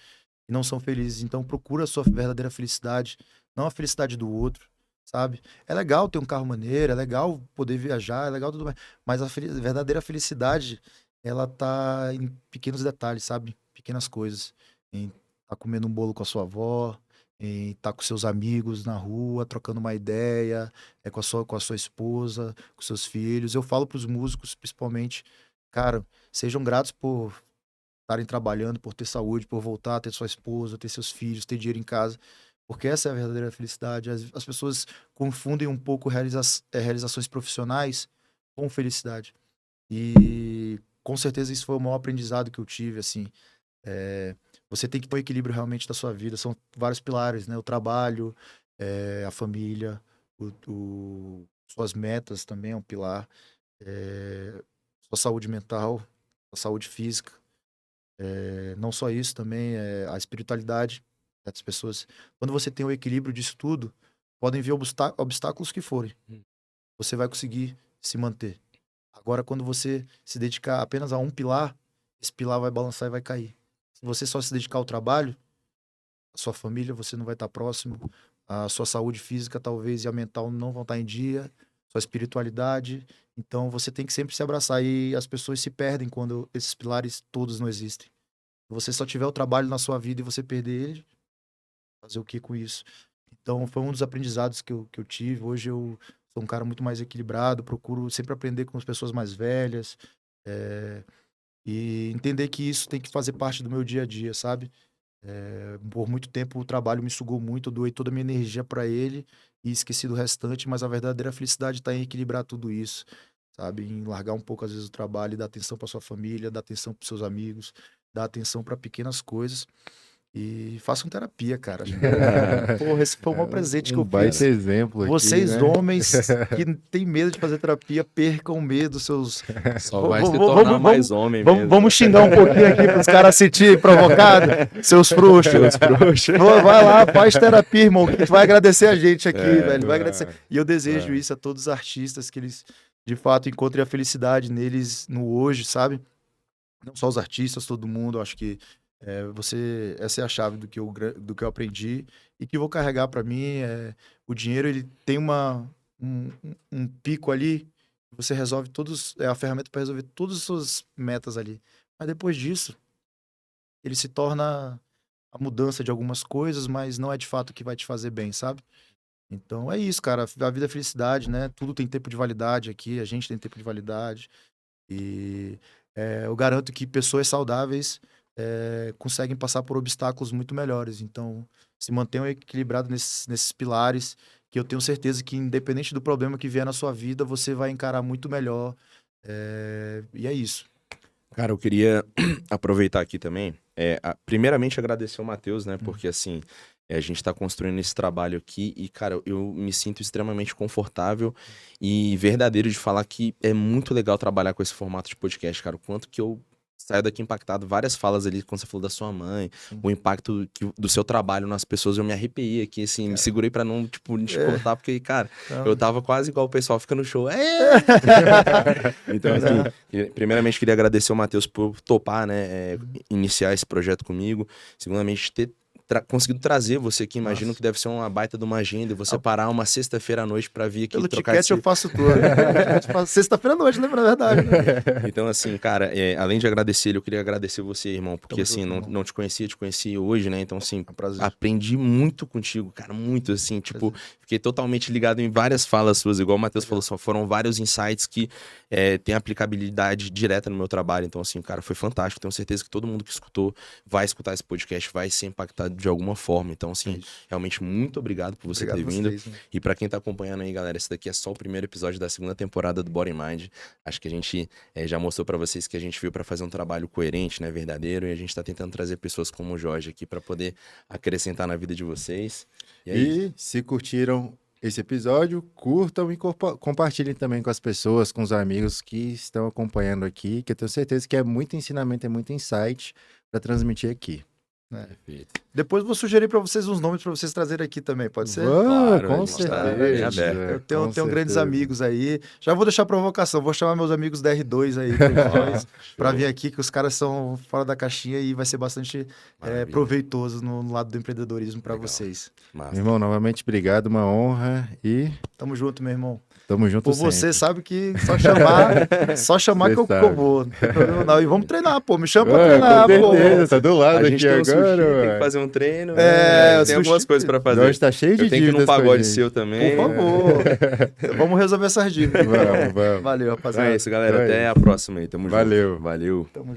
e não são felizes. Então procura a sua verdadeira felicidade, não a felicidade do outro, sabe? É legal ter um carro maneiro, é legal poder viajar, é legal tudo mais. Mas a verdadeira felicidade, ela tá em pequenos detalhes, sabe? Pequenas coisas. Em tá comendo um bolo com a sua avó, em tá com seus amigos na rua, trocando uma ideia, com a sua esposa, com seus filhos. Eu falo pros músicos, principalmente, cara, sejam gratos por estarem trabalhando, por ter saúde, por voltar a ter sua esposa, ter seus filhos, ter dinheiro em casa. Porque essa é a verdadeira felicidade. As pessoas confundem um pouco realizações profissionais com felicidade. E com certeza isso foi o maior aprendizado que eu tive, assim. Você tem que ter um equilíbrio realmente da sua vida. São vários pilares, né? O trabalho, a família, suas metas também é um pilar. Sua saúde mental, sua saúde física. Não só isso, também a espiritualidade das pessoas. Quando você tem o equilíbrio disso tudo, podem vir obstáculos que forem. Você vai conseguir se manter. Agora, quando você se dedicar apenas a um pilar, esse pilar vai balançar e vai cair. Se você só se dedicar ao trabalho, a sua família, você não vai estar próximo. A sua saúde física, talvez, e a mental não vão estar em dia. Sua espiritualidade. Então, você tem que sempre se abraçar. E as pessoas se perdem quando esses pilares todos não existem. Se você só tiver o trabalho na sua vida e você perder ele, fazer o que com isso? Então, foi um dos aprendizados que eu tive. Hoje eu sou um cara muito mais equilibrado, procuro sempre aprender com as pessoas mais velhas. e entender que isso tem que fazer parte do meu dia a dia, sabe? Por muito tempo o trabalho me sugou muito, eu doei toda a minha energia para ele e esqueci do restante, mas a verdadeira felicidade está em equilibrar tudo isso, sabe? Em largar um pouco às vezes o trabalho e dar atenção para sua família, dar atenção para seus amigos, dar atenção para pequenas coisas. E façam terapia, cara. Porra, esse foi o maior presente que eu baita fiz. exemplo aqui, Vocês, né? homens que têm medo de fazer terapia, percam o medo, seus. Só vai se tornar mais homem mesmo. Vamos xingar um pouquinho aqui para os caras se sentirem provocados, seus frouxos. Vai lá, faz terapia, irmão, que tu vai agradecer a gente aqui, velho. Vai agradecer. E eu desejo isso a todos os artistas, que eles, de fato, encontrem a felicidade neles, no hoje, sabe? Não só os artistas, todo mundo. Eu acho que essa é a chave do que eu aprendi e que eu vou carregar para mim. O dinheiro, ele tem um pico ali, você resolve é a ferramenta para resolver todas as suas metas ali. Mas depois disso, ele se torna a mudança de algumas coisas, mas não é de fato o que vai te fazer bem, sabe? Então é isso, cara. A vida é felicidade, né? Tudo tem tempo de validade aqui, a gente tem tempo de validade. E eu garanto que pessoas saudáveis conseguem passar por obstáculos muito melhores. Então, se mantenham equilibrados nesses pilares, que eu tenho certeza que, independente do problema que vier na sua vida, você vai encarar muito melhor. E é isso. Cara, eu queria aproveitar aqui também, primeiramente agradecer ao Matheus, né? Porque, assim, a gente tá construindo esse trabalho aqui e, cara, eu me sinto extremamente confortável e verdadeiro de falar que é muito legal trabalhar com esse formato de podcast, cara. O quanto que eu saio daqui impactado, várias falas ali, quando você falou da sua mãe, o impacto do seu trabalho nas pessoas, eu me arrepiei aqui, assim, me segurei pra não, tipo, te cortar, porque, cara, eu tava quase igual o pessoal fica no show. Então, assim, primeiramente queria agradecer ao Matheus por topar, né, iniciar esse projeto comigo, segundamente ter conseguido trazer você aqui, imagino que deve ser uma baita de uma agenda, e você parar uma sexta-feira à noite pra vir aqui Pelo trocar ticket eu faço tudo. Sexta-feira à noite, lembra? Na verdade. Né? Então, assim, cara, além de agradecer ele, eu queria agradecer você, irmão, porque, assim, não te conheci hoje, né? Então, assim, aprendi muito contigo, cara, muito, assim, tipo, fiquei totalmente ligado em várias falas suas, igual o Matheus falou, foram vários insights que têm aplicabilidade direta no meu trabalho. Então, assim, cara, foi fantástico. Tenho certeza que todo mundo que escutou vai escutar esse podcast, vai ser impactado de alguma forma. Então, assim, realmente muito obrigado por você ter vindo. Vocês, né? E pra quem tá acompanhando aí, galera, esse daqui é só o primeiro episódio da segunda temporada do Body Mind. Acho que a gente já mostrou pra vocês que a gente veio pra fazer um trabalho coerente, né, verdadeiro, e a gente tá tentando trazer pessoas como o Jorge aqui pra poder acrescentar na vida de vocês. E se curtiram esse episódio, curtam e compartilhem também com as pessoas, com os amigos que estão acompanhando aqui, que eu tenho certeza que é muito ensinamento, é muito insight para transmitir aqui. Perfeito. Depois vou sugerir para vocês uns nomes para vocês trazerem aqui também, pode ser? Claro, com certeza. Eu tenho grandes amigos aí. Já vou deixar a provocação, vou chamar meus amigos da R2 aí para vir aqui, que os caras são fora da caixinha e vai ser bastante proveitoso no lado do empreendedorismo para vocês. Meu irmão, novamente obrigado, uma honra e... Tamo junto, meu irmão. Tamo junto por sempre. Você sabe que só chamar que eu vou. Não, e vamos treinar, pô. Me chama pra treinar, pô. Tá do lado a gente aqui tem agora. Tem que fazer um treino. Tem algumas coisas pra fazer. Nós tá cheio de dívidas. Tem que ir num pagode seu também. Por favor. Vamos resolver essas dívidas. Vamos. Valeu, rapaziada. É isso, galera. Até a próxima aí. Tamo junto. Valeu. Valeu. Tamo junto.